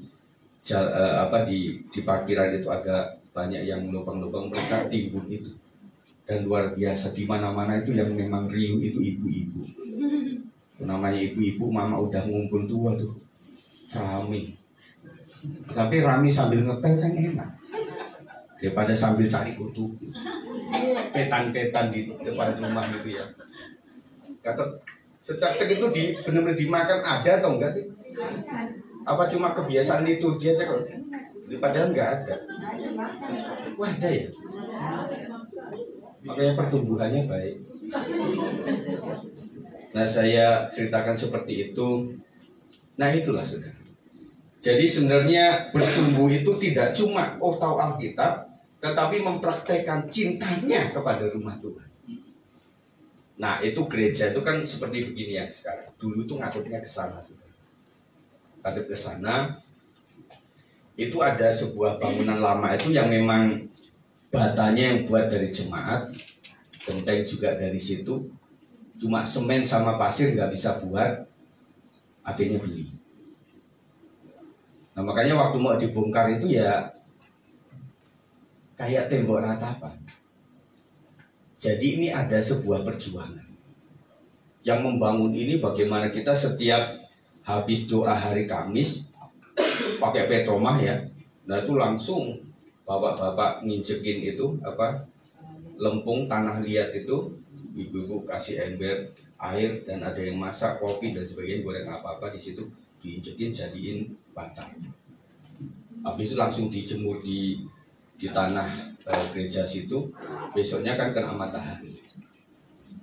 parkiran itu agak banyak yang lubang-lubang, mereka timbun itu. Dan luar biasa, di mana-mana itu yang memang riuh itu ibu-ibu. Namanya ibu-ibu, mama udah ngumpul tua tuh, rame. Tapi rame sambil ngepel kan enak, daripada sambil cari kutu, petan-petan di depan rumah gitu ya. Kata setiap itu benar-benar dimakan ada atau enggak sih? Apa cuma kebiasaan liturgi aja kok? Padahal enggak ada. Wah ada ya. makanya pertumbuhannya baik. Nah, saya ceritakan seperti itu. Nah, itulah saudara. Jadi sebenarnya bertumbuh itu tidak cuma tahu Alkitab, tetapi mempraktekkan cintanya kepada rumah Tuhan. Nah, itu gereja itu kan seperti begini ya sekarang. Dulu itu ngadepnya ke sana, saudara. Ngadep ke sana. Itu ada sebuah bangunan lama itu yang memang batanya yang buat dari jemaat, genteng juga dari situ, cuma semen sama pasir nggak bisa buat, akhirnya beli. Nah, makanya waktu mau dibongkar itu ya kayak tembok ratapan. Jadi ini ada sebuah perjuangan yang membangun ini, bagaimana kita setiap habis doa hari Kamis pakai petromah ya. Nah, itu langsung bapak-bapak nginjekin itu lempung tanah liat itu, ibu-ibu kasih ember air dan ada yang masak kopi dan sebagainya, goreng apa-apa di situ, diinjekin jadiin bata. Habis itu langsung dijemur di tanah gereja situ, besoknya kan kena matahari.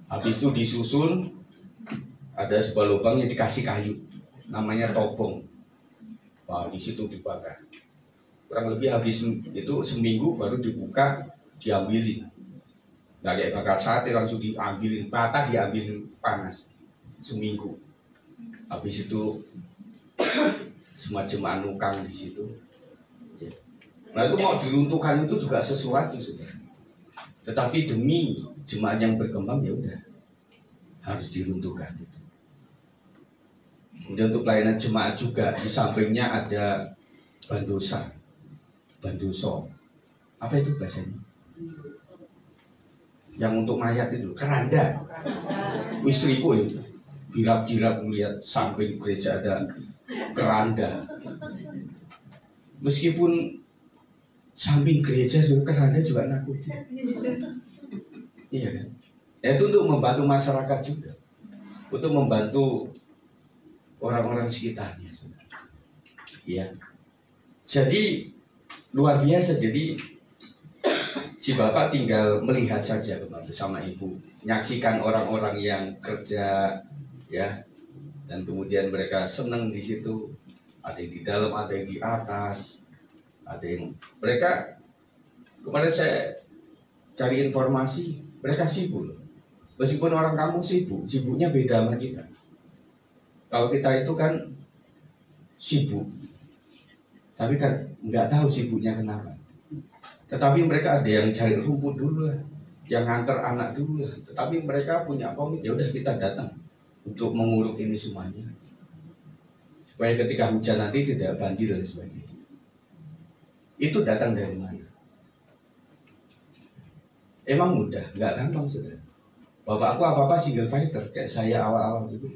Habis itu disusun, ada sebuah lubang yang dikasih kayu, namanya topong. Wah, di situ dibakar. Kurang lebih habis itu seminggu baru dibuka, diambilin. Nggak kayak bakar sate, langsung diambilin, patah diambilin panas seminggu. Habis itu semacam anukang di situ. Nah, itu mau diruntuhkan itu juga sesuatu sebenarnya. Tetapi demi jemaat yang berkembang ya udah harus diruntuhkan itu. Kemudian untuk pelayanan jemaat juga di sampingnya ada bandosa, bandoso. Apa itu bahasanya? Yang untuk mayat itu keranda. Istriku itu girap-girap melihat samping gereja ada keranda. Meskipun samping gereja keranda juga nakuti. Iya kan? Ya, itu untuk membantu masyarakat juga, untuk membantu orang-orang sekitarnya. Ya, jadi luar biasa. Jadi si bapak tinggal melihat saja bersama ibu, menyaksikan orang-orang yang kerja, ya, dan kemudian mereka senang di situ. Ada yang di dalam, ada yang di atas, ada yang mereka. Kemarin saya cari informasi, mereka sibuk. Meskipun orang kampung sibuk, sibuknya beda sama kita. Kalau kita itu kan sibuk, tapi kan nggak tahu sibuknya kenapa. Tetapi mereka ada yang cari rumput dulu lah, yang nganter anak dulu lah. Tetapi mereka punya komit, ya udah kita datang untuk menguruk ini semuanya, supaya ketika hujan nanti tidak banjir dan sebagainya. Itu datang dari mana? Emang mudah? Nggak gampang sudah. Bapakku apa-apa single fighter, kayak saya awal-awal gitu.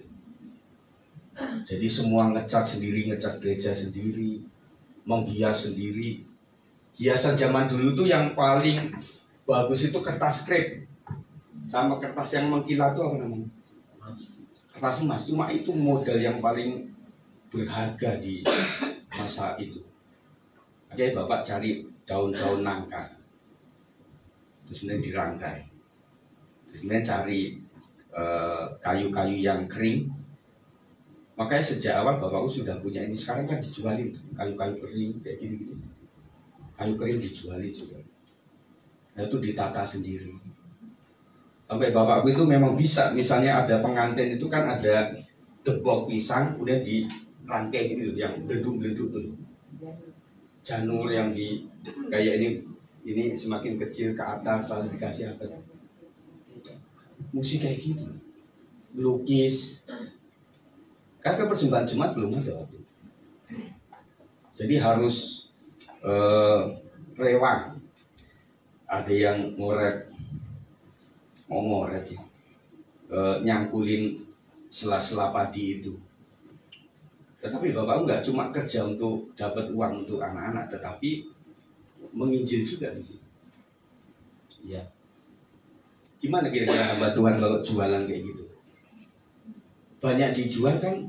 Jadi semua ngecat sendiri, ngecat gereja sendiri, menghias sendiri. Hiasan zaman dulu itu yang paling bagus itu kertas krep sama kertas yang mengkilat itu apa namanya? Kertas emas. Cuma itu modal yang paling berharga di masa itu. Oke, bapak cari daun-daun nangka, terus kemudian dirangkai, terus kemudian cari kayu-kayu yang kering. Makanya sejak awal bapakku sudah punya ini. Sekarang kan dijualin kayu-kayu kering kayak gini-gini. Kayu kering dijualin juga. Nah, itu ditata sendiri. Sampai bapakku itu memang bisa. Misalnya ada pengantin itu kan ada debok pisang udah dirangkai gitu, yang beleduk-beleduk tuh. Janur yang di kayak ini semakin kecil ke atas lalu dikasih apa tuh? Musik kayak gitu. Lukis. Karena persembahan Jumat belum ada waktu. Jadi harus rewang. Ada yang ngoret ya, nyangkulin sela-sela padi itu. Tetapi bapak nggak cuma kerja untuk dapat uang untuk anak-anak, tetapi menginjil juga di sini. Ya. Gimana kira-kira hamba Tuhan kalau jualan kayak gitu? Banyak dijual kan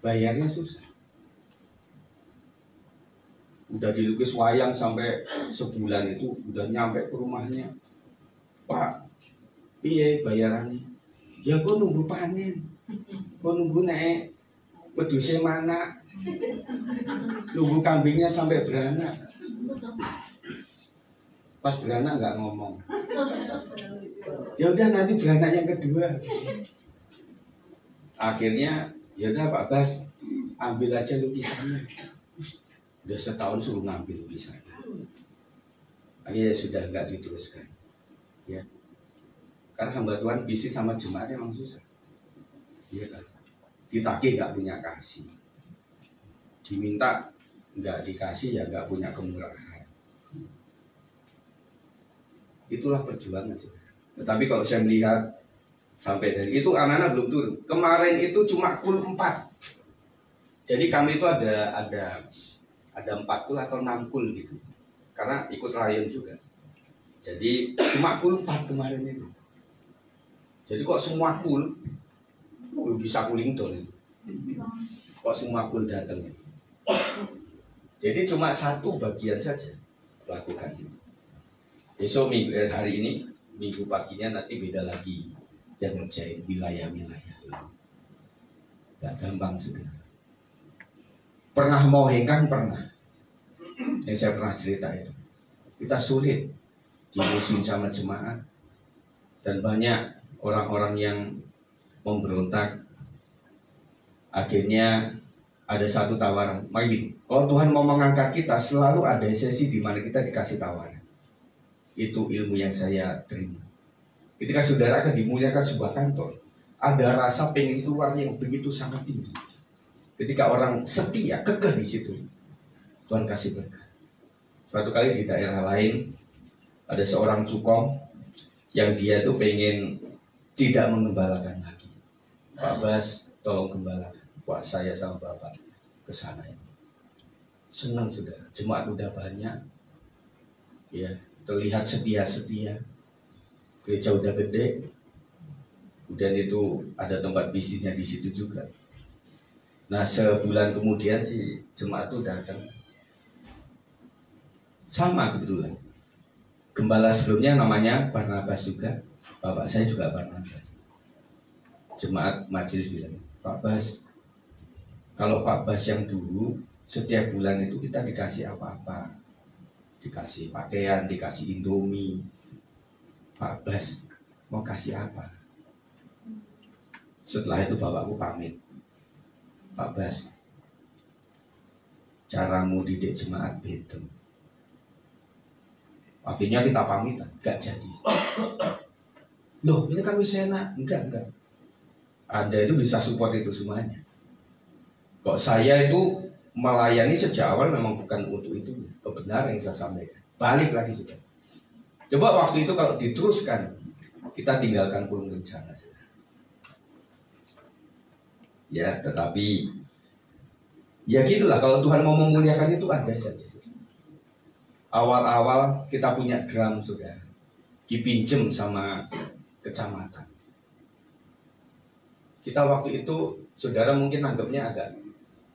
bayarnya susah. udah dilukis wayang sampai sebulan itu udah nyampe ke rumahnya. Pak, iya bayarannya? Ya gue nunggu panen, gue nunggu naik wedusnya mana, nunggu kambingnya sampai beranak. Pas beranak nggak ngomong. Ya udah nanti beranak yang kedua. Akhirnya ya udah Pak Bas, ambil aja lukisannya. Udah setahun suruh ngambil lukisannya. Akhirnya sudah nggak diteruskan. Ya. Karena hamba Tuhan bisnis sama jemaatnya memang susah. Iya kan. Ditagih nggak punya kasih. Diminta nggak dikasih ya nggak punya kemurahan. Itulah perjuangan sih. Tetapi kalau saya melihat sampai dari itu anak-anak belum turun. Kemarin itu cuma kul 4. Jadi kami itu ada 4 kul atau 6 kul gitu. Karena ikut rayon juga. Jadi cuma kul 4 kemarin itu. Jadi kok semua kul bisa kuling dong. Kok semua kul datang. Jadi cuma 1 bagian saja lakukan itu. Besok hari ini minggu paginya nanti beda lagi yang ngerjain wilayah-wilayah. Gak gampang sebenarnya. Pernah mau hengkang pernah. Yang saya pernah cerita itu. Kita sulit dimusuhin sama jemaat dan banyak orang-orang yang memberontak. Akhirnya ada satu tawaran, mari kalau Tuhan mau mengangkat kita selalu ada sesi di mana kita dikasih tawaran. Itu ilmu yang saya terima. Ketika saudara akan dimuliakan sebuah kantor, ada rasa pengen keluar yang begitu sangat tinggi. Ketika orang setia, kekeh di situ, Tuhan kasih berkat. Suatu kali di daerah lain ada seorang cukong yang dia tuh pengen tidak mengembalakan lagi. Pak Bas, tolong gembalakan. Wah, saya sama Bapak ke sana ini. Senang saudara, jemaat udah banyak. Ya, terlihat setia-setia. Gereja udah gede. Kemudian itu ada tempat bisnisnya di situ juga. Nah, sebulan kemudian si jemaat itu datang. Sama kebetulan. Gembala sebelumnya namanya Barnabas juga. Bapak saya juga Barnabas. Jemaat majelis bilang, Pak Bas, kalau Pak Bas yang dulu setiap bulan itu kita dikasih apa-apa, dikasih pakaian, dikasih Indomie. Pak Bas mau kasih apa? Setelah itu bapakku pamit, Pak Bas, caramu didik jemaat beda. Akhirnya kita pamitan, gak jadi. Loh, ini kan bisa enak, enggak. Anda itu bisa support itu semuanya. Kok saya itu melayani sejak awal memang bukan untuk itu. Kebenaran yang saya sampaikan. Balik lagi sudah. Coba waktu itu kalau diteruskan, kita tinggalkan Pulung Kencana. Ya, tetapi ya gitulah, kalau Tuhan mau memuliakan itu ada saja. Awal-awal kita punya drum saudara, dipinjem sama kecamatan. Kita waktu itu saudara mungkin anggapnya agak,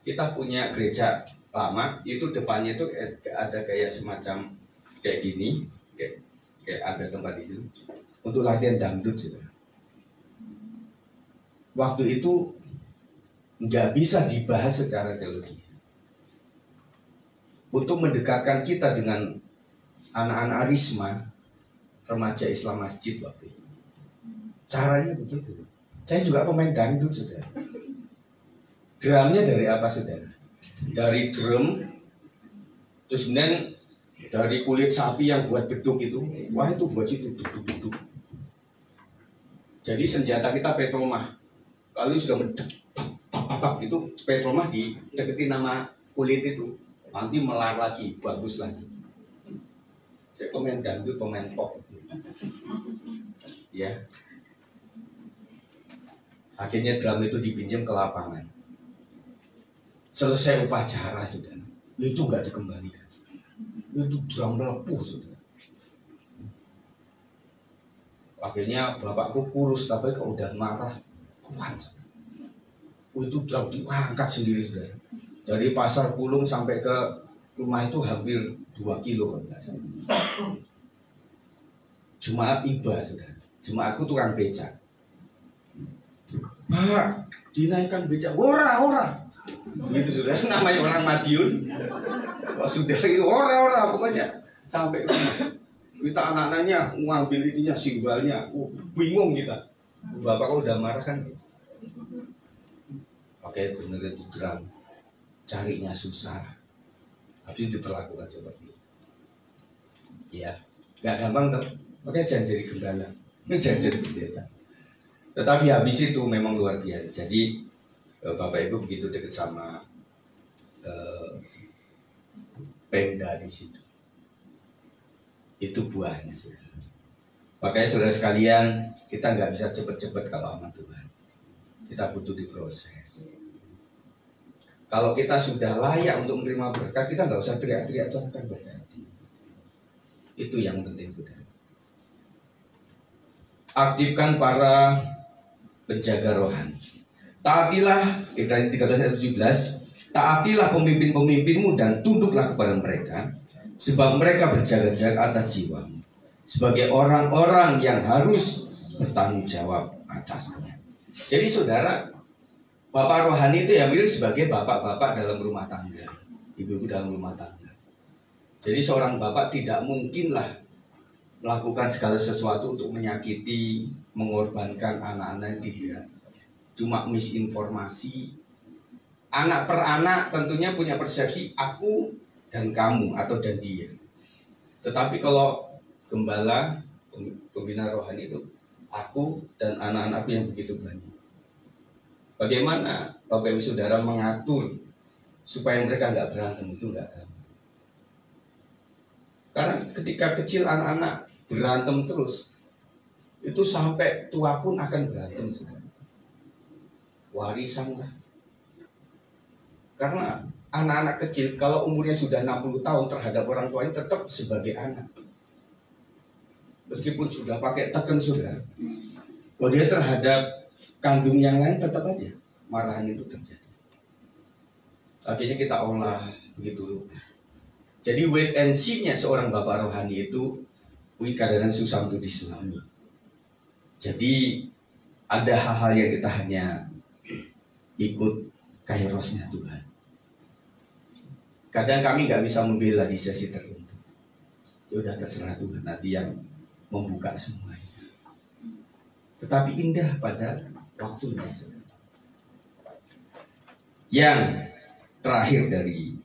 kita punya gereja lama itu depannya itu ada kayak semacam kayak gini, kayak ada tempat di situ untuk latihan dangdut saudara. Waktu itu nggak bisa dibahas secara teologi. Untuk mendekatkan kita dengan anak-anak Arisma, remaja Islam Masjid waktu itu. Caranya begitu. Saya juga pemain dangdut saudara. Drumnya dari apa saudara? Dari drum, terus kemudian dari kulit sapi yang buat beduk itu, wah itu buat situ beduk. Jadi senjata kita petromah. Kalau sudah mendek, itu petromah dideketin nama kulit itu, nanti melar lagi, bagus lagi. Saya pemain dangdut, pemain pop, ya. Akhirnya drum itu dipinjam ke lapangan. Selesai upacara sudah, itu nggak dikembalikan. Itu drum melepuh sudah. Akhirnya bapakku kurus, tapi kalau udah marah kuat. Itu drum diangkat sendiri sudah. Dari pasar Pulung sampai ke rumah itu hampir 2 kilo kan nggak salah. Jumat tiba sudah. Jumatku tukang becak. Pak, dinaikkan becak. Ora. Begitu sudah. Namanya orang Madiun. Kok sudah itu ora pokoknya sampai rumah. Kita anak-anaknya ngambil ininya simbalnya. Bingung kita. Bapak kok udah marah kan? Oke, bener itu drum. Carinya susah. Habis diperlakukan seperti itu. Ya, nggak gampang tuh. Oke, jangan jadi gembala. Jangan jadi pendeta. Tetapi habis itu memang luar biasa. Jadi Bapak Ibu begitu dekat sama Pemda di situ. Itu buahnya sih. Makanya saudara sekalian, kita nggak bisa cepet-cepet kalau sama Tuhan. Kita butuh diproses. Kalau kita sudah layak untuk menerima berkat, kita nggak usah teriak-teriak Tuhan akan berkati. Itu yang penting saudara. Aktifkan para penjaga rohani. Taatilah, Ibrani 13:17. Taatilah pemimpin-pemimpinmu dan tunduklah kepada mereka, sebab mereka berjaga-jaga atas jiwamu, sebagai orang-orang yang harus bertanggung jawab atasnya. Jadi saudara, bapak rohani itu ya mirip sebagai bapak-bapak dalam rumah tangga, ibu-ibu dalam rumah tangga. Jadi seorang bapak tidak mungkinlah melakukan segala sesuatu untuk menyakiti, mengorbankan anak-anak, tidak. Cuma misinformasi. Anak per anak tentunya punya persepsi aku dan kamu atau dan dia. Tetapi kalau gembala, pembina rohani itu aku dan anak-anakku yang begitu banyak. Bagaimana Bapak Ibu Saudara mengatur supaya mereka nggak berantem, itu nggak gampang. Karena ketika kecil anak-anak berantem terus, itu sampai tua pun akan berantem. Warisan lah. Karena anak-anak kecil kalau umurnya sudah 60 tahun terhadap orang tuanya tetap sebagai anak. Meskipun sudah pakai teken sudah. Kalau dia terhadap kandung yang lain tetap aja marahan itu terjadi. Akhirnya kita olah begitu. Jadi wait and see-nya seorang bapak rohani itu kadang-kadang susah untuk diselami. Jadi ada hal-hal yang kita hanya ikut kairosnya Tuhan. Kadang kami nggak bisa membela di sesi tertentu. Ya udah terserah Tuhan nanti yang membuka semuanya. Tetapi indah pada waktunya. Yang terakhir dari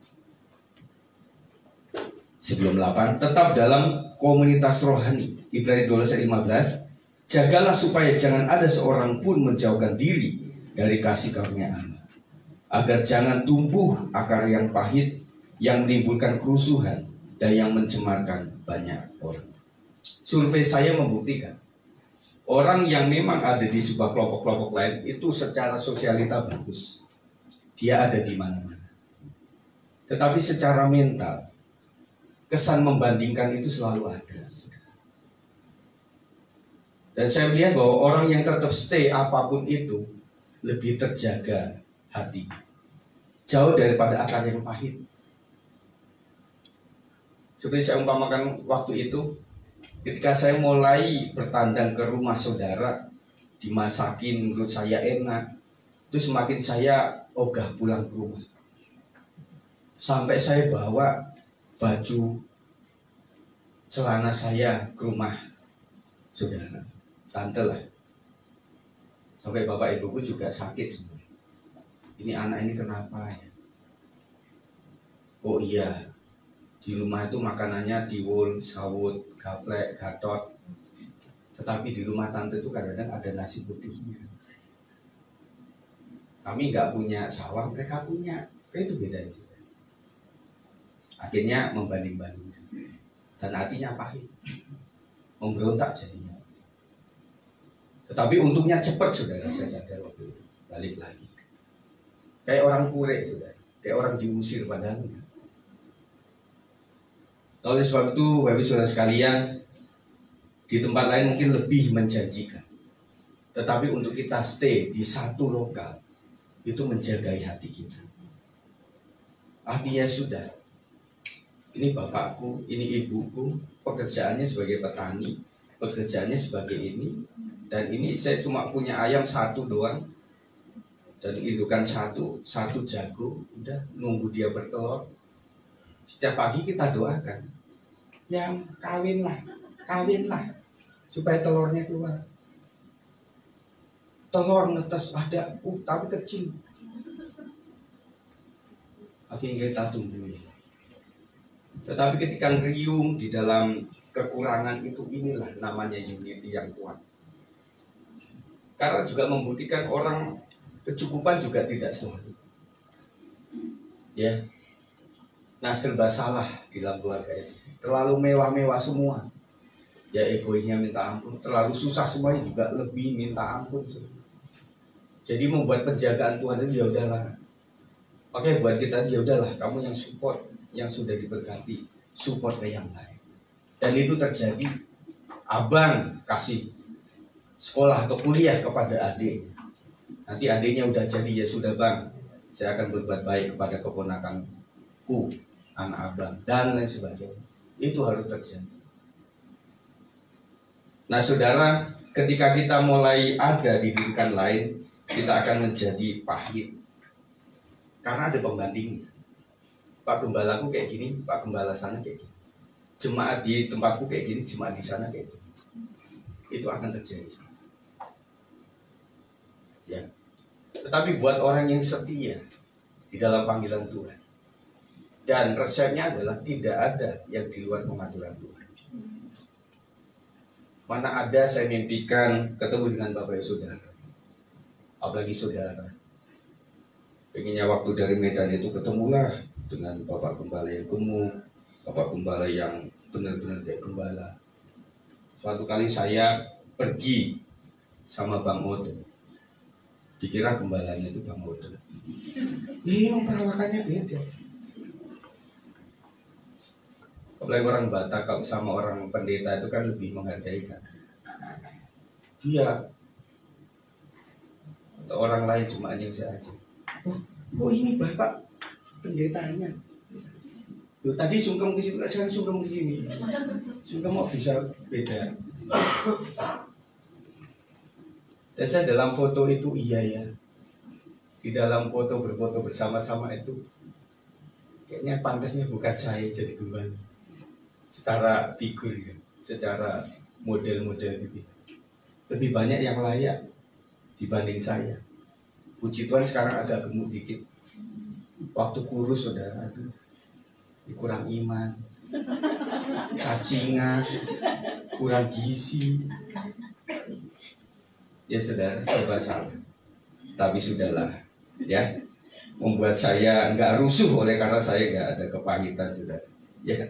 sebelum 8, tetap dalam komunitas rohani. Ibrani 12:15. Jagalah supaya jangan ada seorang pun menjauhkan diri dari kasih karunia Allah, agar jangan tumbuh akar yang pahit yang menimbulkan kerusuhan dan yang mencemarkan banyak orang. Survei saya membuktikan orang yang memang ada di sebuah kelompok-kelompok lain itu secara sosialita bagus, dia ada di mana-mana. Tetapi secara mental kesan membandingkan itu selalu ada. Dan saya melihat bahwa orang yang tetap stay apapun itu lebih terjaga hati, jauh daripada akar yang pahit. Seperti saya umpamakan waktu itu, ketika saya mulai bertandang ke rumah saudara, dimasakin menurut saya enak, itu semakin saya ogah pulang ke rumah. Sampai saya bawa baju celana saya ke rumah saudara, tante lah. Sampai bapak ibuku juga sakit semua. Ini anak ini kenapa ya? Oh iya, di rumah itu makanannya tiwul, sawut, gaplek, gatot. Tetapi di rumah tante itu kadang-kadang ada nasi putihnya. Kami nggak punya sawah, mereka punya. Itu bedanya. Akhirnya membanding-bandingkan. Dan hatinya pahit. Memberontak jadinya. Tetapi untungnya cepat saudara, saya sadar waktu itu. Balik lagi. Kayak orang pure saudara. Kayak orang diusir padahal. Oleh sebab itu, Bapak Ibu Saudara sekalian, di tempat lain mungkin lebih menjanjikan. Tetapi untuk kita stay di satu lokal, itu menjagai hati kita. Artinya sudah, Ini bapakku, ini ibuku, pekerjaannya sebagai petani, pekerjaannya sebagai ini, dan ini saya cuma punya ayam satu doang, dan indukan satu jago, udah nunggu dia bertelur. Setiap pagi kita doakan, yang kawinlah, supaya telurnya keluar. Telur netes ada, tapi kecil. Akhirnya kita tunggu. Tetapi ketika ngeriung di dalam kekurangan itu, inilah namanya unity yang kuat. Karena juga membuktikan orang kecukupan juga tidak selalu. Ya. Nah, serba salah di dalam keluarga itu. Terlalu mewah-mewah semua. Ya egoisnya minta ampun. Terlalu susah semuanya juga lebih minta ampun. Jadi membuat penjagaan Tuhan itu ya udahlah. Oke, buat kita ya udahlah, kamu yang support, yang sudah diberkati, support ke yang lain. Dan itu terjadi. Abang kasih sekolah atau kuliah kepada adik. Nanti adiknya udah jadi, ya sudah bang, saya akan berbuat baik kepada keponakanku, anak abang, dan lain sebagainya. Itu harus terjadi. Nah saudara, ketika kita mulai ada di didikan lain, kita akan menjadi pahit. Karena ada pembandingnya. Pak gembalaku kayak gini, Pak gembala sana kayak gini. Jemaat di tempatku kayak gini, jemaat di sana kayak gini. Itu akan terjadi. Ya. Tetapi buat orang yang setia di dalam panggilan Tuhan, dan resepnya adalah tidak ada yang di luar pengaturan Tuhan. Mana ada saya mimpikan ketemu dengan Bapak Saudara, apalagi saudara. Pengennya waktu dari Medan itu ketemulah dengan Bapak Gembala yang gemuk, Bapak Gembala yang benar-benar kayak gembala. Suatu kali saya pergi sama Bang Odo, dikira gembalanya itu Bang Odo. Memang perawakannya beda. Apalagi orang Batak kalau sama orang pendeta itu kan lebih menghargai kan. Dia atau orang lain cuma yang saya aja. Oh ini Bapak pendetanya. Loh, tadi sungkem ke situ, sekarang sungkem ke sini. Sungkem mau bisa beda. Dan saya dalam foto itu iya ya. Di dalam foto berfoto bersama-sama itu kayaknya pantasnya bukan saya jadi gembala. Secara figur ya, secara model-model gitu. Lebih banyak yang layak dibanding saya. Puji Tuhan sekarang agak gemuk dikit. Waktu kurus saudara, aduh, kurang iman, cacingan, kurang gizi. Ya saudara, serba salah. Tapi sudahlah, ya, membuat saya nggak rusuh oleh karena saya nggak ada kepahitan saudara. Ya,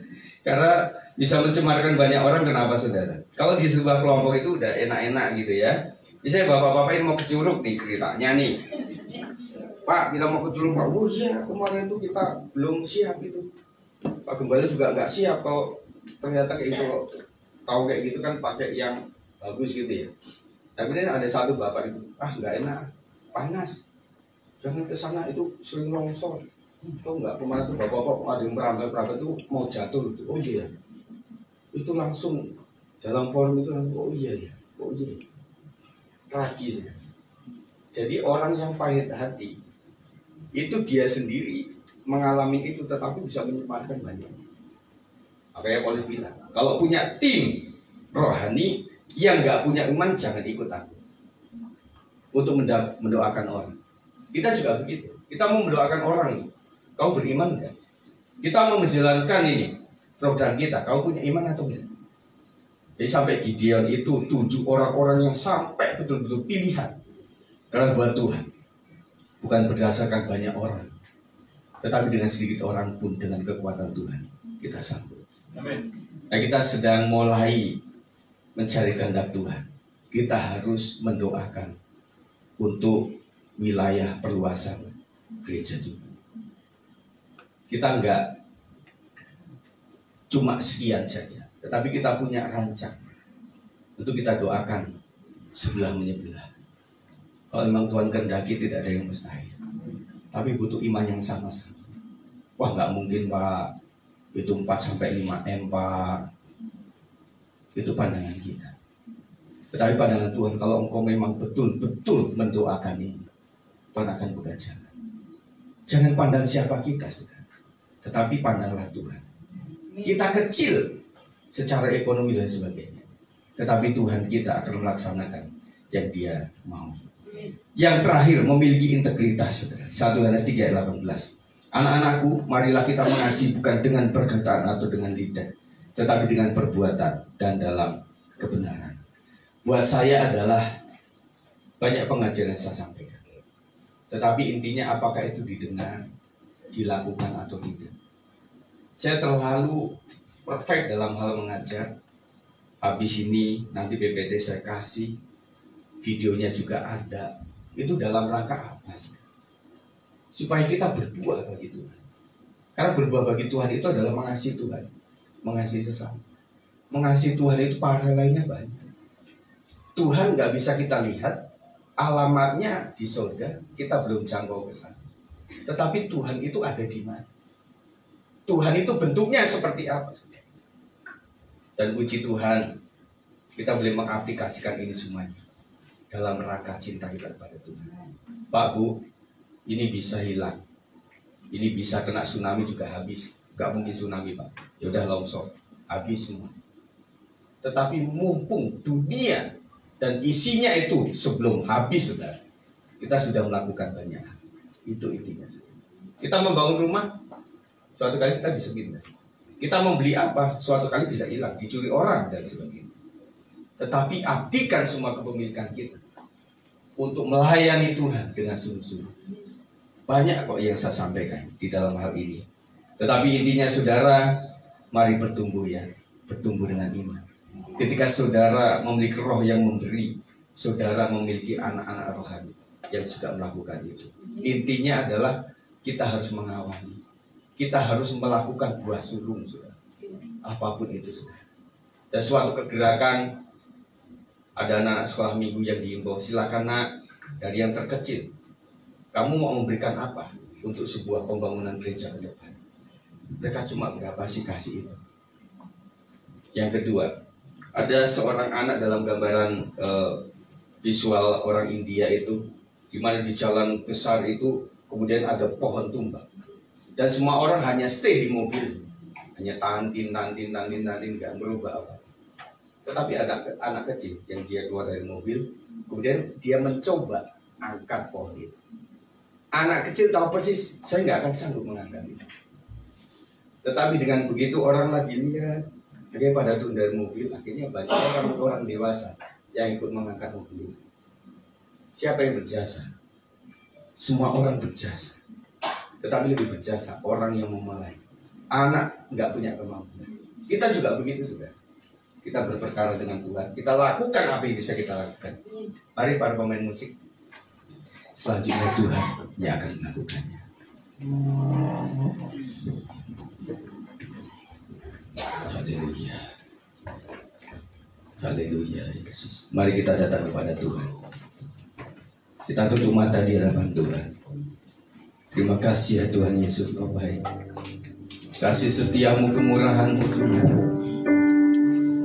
karena bisa mencemarkan banyak orang. Kenapa saudara? Kalau di sebuah kelompok itu udah enak-enak gitu ya. Misalnya bapak-bapak ini mau ke Curug nih ceritanya nih. Pak, kita mau ke Curug Pak. Oh iya, kemarin tuh kita belum siap itu. Pak Gembala juga nggak siap kalau ternyata kayak itu. Tahu kayak gitu kan pakai yang bagus gitu ya. Tapi ini ada satu bapak itu, nggak enak, panas. Jangan ke sana, itu sering longsor. Tahu nggak kemarin tuh bapak-bapak ada yang merambat itu mau jatuh gitu. Oh iya. Itu langsung dalam forum itu langsung, oh iya ya. Tragis ya. Jadi orang yang pahit hati itu dia sendiri mengalami itu, tetapi bisa menyebarkan banyak. Makanya Paulus bilang, kalau punya tim rohani yang nggak punya iman jangan ikut aku untuk mendoakan orang. Kita juga begitu. Kita mau mendoakan orang nih. Kau beriman nggak? Kita mau menjalankan ini program kita. Kau punya iman atau enggak? Jadi sampai Gideon itu 7 orang-orang yang sampai betul-betul pilihan karena buat Tuhan, bukan berdasarkan banyak orang, tetapi dengan sedikit orang pun dengan kekuatan Tuhan kita sambut. Amin. Nah, kita sedang mulai mencari kehendak Tuhan. Kita harus mendoakan untuk wilayah perluasan gereja juga. Kita enggak cuma sekian saja, tetapi kita punya rancang untuk kita doakan sebelah menyebelah. Kalau memang Tuhan kehendaki tidak ada yang mustahil, tapi butuh iman yang sama-sama. Wah nggak mungkin Pak, itu 4-5 M Pak. Itu pandangan kita. Tetapi pandangan Tuhan, kalau engkau memang betul-betul mendoakan ini, Tuhan akan buka jalan. Jangan pandang siapa kita, saudara, tetapi pandanglah Tuhan. Kita kecil secara ekonomi dan sebagainya, tetapi Tuhan kita akan melaksanakan yang Dia mau. Yang terakhir, memiliki integritas, saudara. 1 Yohanes 3:18. Anak-anakku, marilah kita mengasihi bukan dengan perkataan atau dengan lidah, tetapi dengan perbuatan dan dalam kebenaran. Buat saya adalah banyak pengajaran yang saya sampaikan. Tetapi intinya apakah itu didengar, dilakukan atau tidak. Saya terlalu perfect dalam hal mengajar. Habis ini nanti PPT saya kasih, videonya juga ada. Itu dalam rangka apa sih? Supaya kita berbuah bagi Tuhan. Karena berbuah bagi Tuhan itu adalah mengasihi Tuhan, mengasihi sesama. Mengasihi Tuhan itu paralelnya banyak. Tuhan nggak bisa kita lihat, alamatnya di surga, kita belum jangkau ke sana. Tetapi Tuhan itu ada di mana? Tuhan itu bentuknya seperti apa? Dan puji Tuhan, kita boleh mengaplikasikan ini semuanya dalam rangka cinta kita kepada Tuhan. Pak Bu, ini bisa hilang, ini bisa kena tsunami juga habis. Gak mungkin tsunami Pak, yaudah longsor, habis semua. Tetapi mumpung dunia dan isinya itu sebelum habis, saudara, kita sudah melakukan banyak. Itu intinya. Kita membangun rumah, suatu kali kita bisa pindah. Kita membeli apa, suatu kali bisa hilang, dicuri orang dan sebagainya. Tetapi abdikan semua kepemilikan kita untuk melayani Tuhan dengan sungguh-sungguh. Banyak kok yang saya sampaikan di dalam hal ini. Tetapi intinya saudara, mari bertumbuh ya, bertumbuh dengan iman. Ketika saudara memiliki roh yang memberi, saudara memiliki anak-anak rohani yang juga melakukan itu. Intinya adalah kita harus mengawali, kita harus melakukan buah sulung, saudara. Apapun itu, saudara. Dan suatu kegerakan, ada anak-anak sekolah minggu yang diimbau, silakan nak, dari yang terkecil, kamu mau memberikan apa untuk sebuah pembangunan gereja ke depan? Mereka cuma berapa sih kasih itu. Yang kedua, ada seorang anak dalam gambaran visual orang India itu, di mana di jalan besar itu kemudian ada pohon tumbang, dan semua orang hanya stay di mobil, hanya tantin, nggak merubah apa. Tetapi ada anak kecil yang dia keluar dari mobil, kemudian dia mencoba angkat pohon itu. Anak kecil tahu persis, saya nggak akan sanggup mengangkat itu. Tetapi dengan begitu orang lagi lihat, akhirnya pada turun dari mobil, akhirnya banyak orang dewasa yang ikut mengangkat mobil. Siapa yang berjasa? Semua orang berjasa. Tetapi lebih berjasa orang yang memulai. Anak nggak punya kemampuan. Kita juga begitu, sudah. Kita berperkara dengan Tuhan. Kita lakukan apa yang bisa kita lakukan. Mari para pemain musik. Selanjutnya Tuhan yang akan melakukannya. Haleluya. Haleluya Yesus. Mari kita datang kepada Tuhan. Kita tutup mata di hadapan Tuhan. Terima kasih ya Tuhan Yesus, Kau baik. Kasih setiamu, kemurahanmu Tuhan.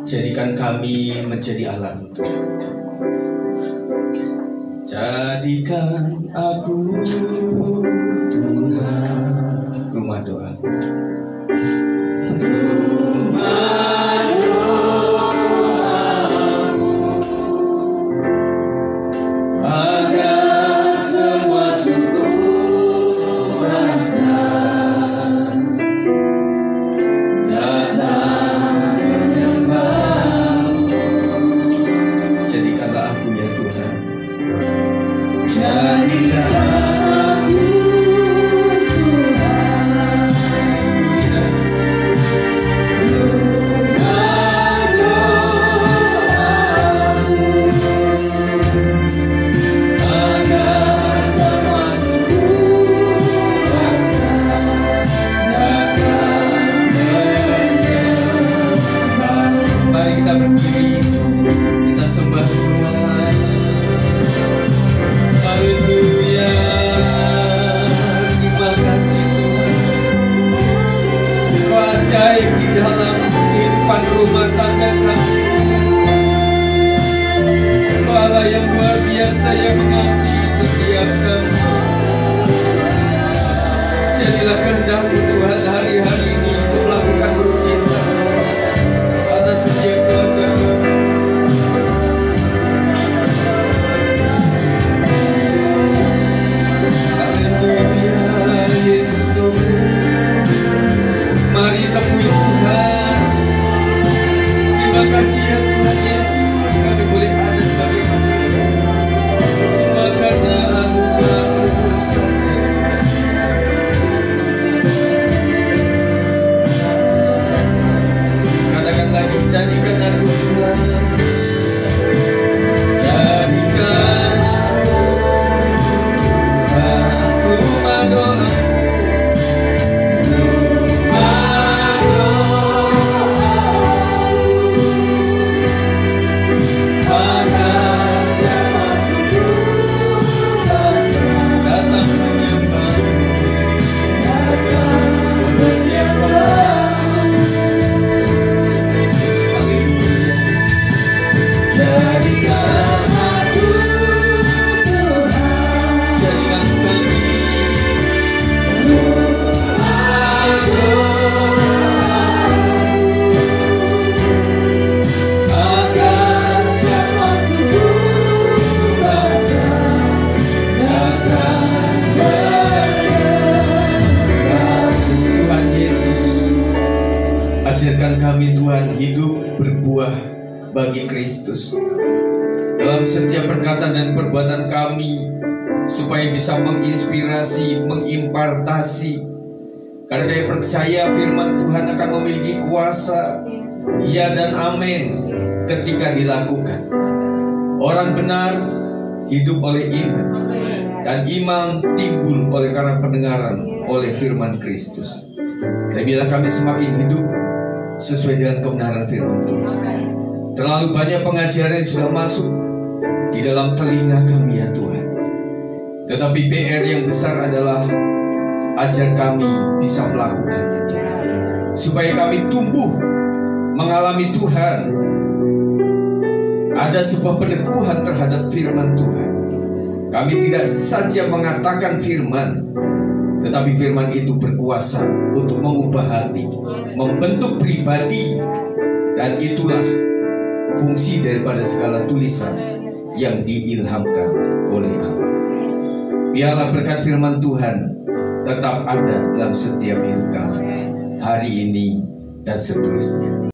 Jadikan kami menjadi alatmu Tuhan. Jadikan aku Tuhan. Rumah doa. Terima kasih Tuhan. kuasa yang mengasihi setiap kami. Jadilah kehendak Tuhan hari-hari ini untuk melakukan mukjizat atas setiap keluarga kami. Haleluya, Yesus Tuhan. Mari temui Tuhan. Terima kasih ya Tuhan Yesus, kami boleh ada sebagai hamba. Semua karena anugerah-Mu saja. Katakan lagi, jadikan aku Tuhan. Jadikan aku doa. Ajarkan kami Tuhan hidup berbuah bagi Kristus dalam setiap perkataan dan perbuatan kami, supaya bisa menginspirasi, mengimpartasi. Karena kami percaya firman Tuhan akan memiliki kuasa, ya dan amin, ketika dilakukan. Orang benar hidup oleh iman, dan iman timbul oleh karena pendengaran oleh firman Kristus. Dan bila kami semakin hidup sesuai dengan kebenaran firman Tuhan, terlalu banyak pengajaran yang sudah masuk di dalam telinga kami ya Tuhan. Tetapi PR yang besar adalah ajar kami bisa melakukannya Tuhan, supaya kami tumbuh mengalami Tuhan. Ada sebuah peneguhan terhadap firman Tuhan. Kami tidak saja mengatakan firman, tetapi firman itu berkuasa untuk mengubah hati, membentuk pribadi. Dan itulah fungsi daripada segala tulisan yang diilhamkan oleh Allah. Biarlah berkat firman Tuhan tetap ada dalam setiap hidup kami hari ini dan seterusnya.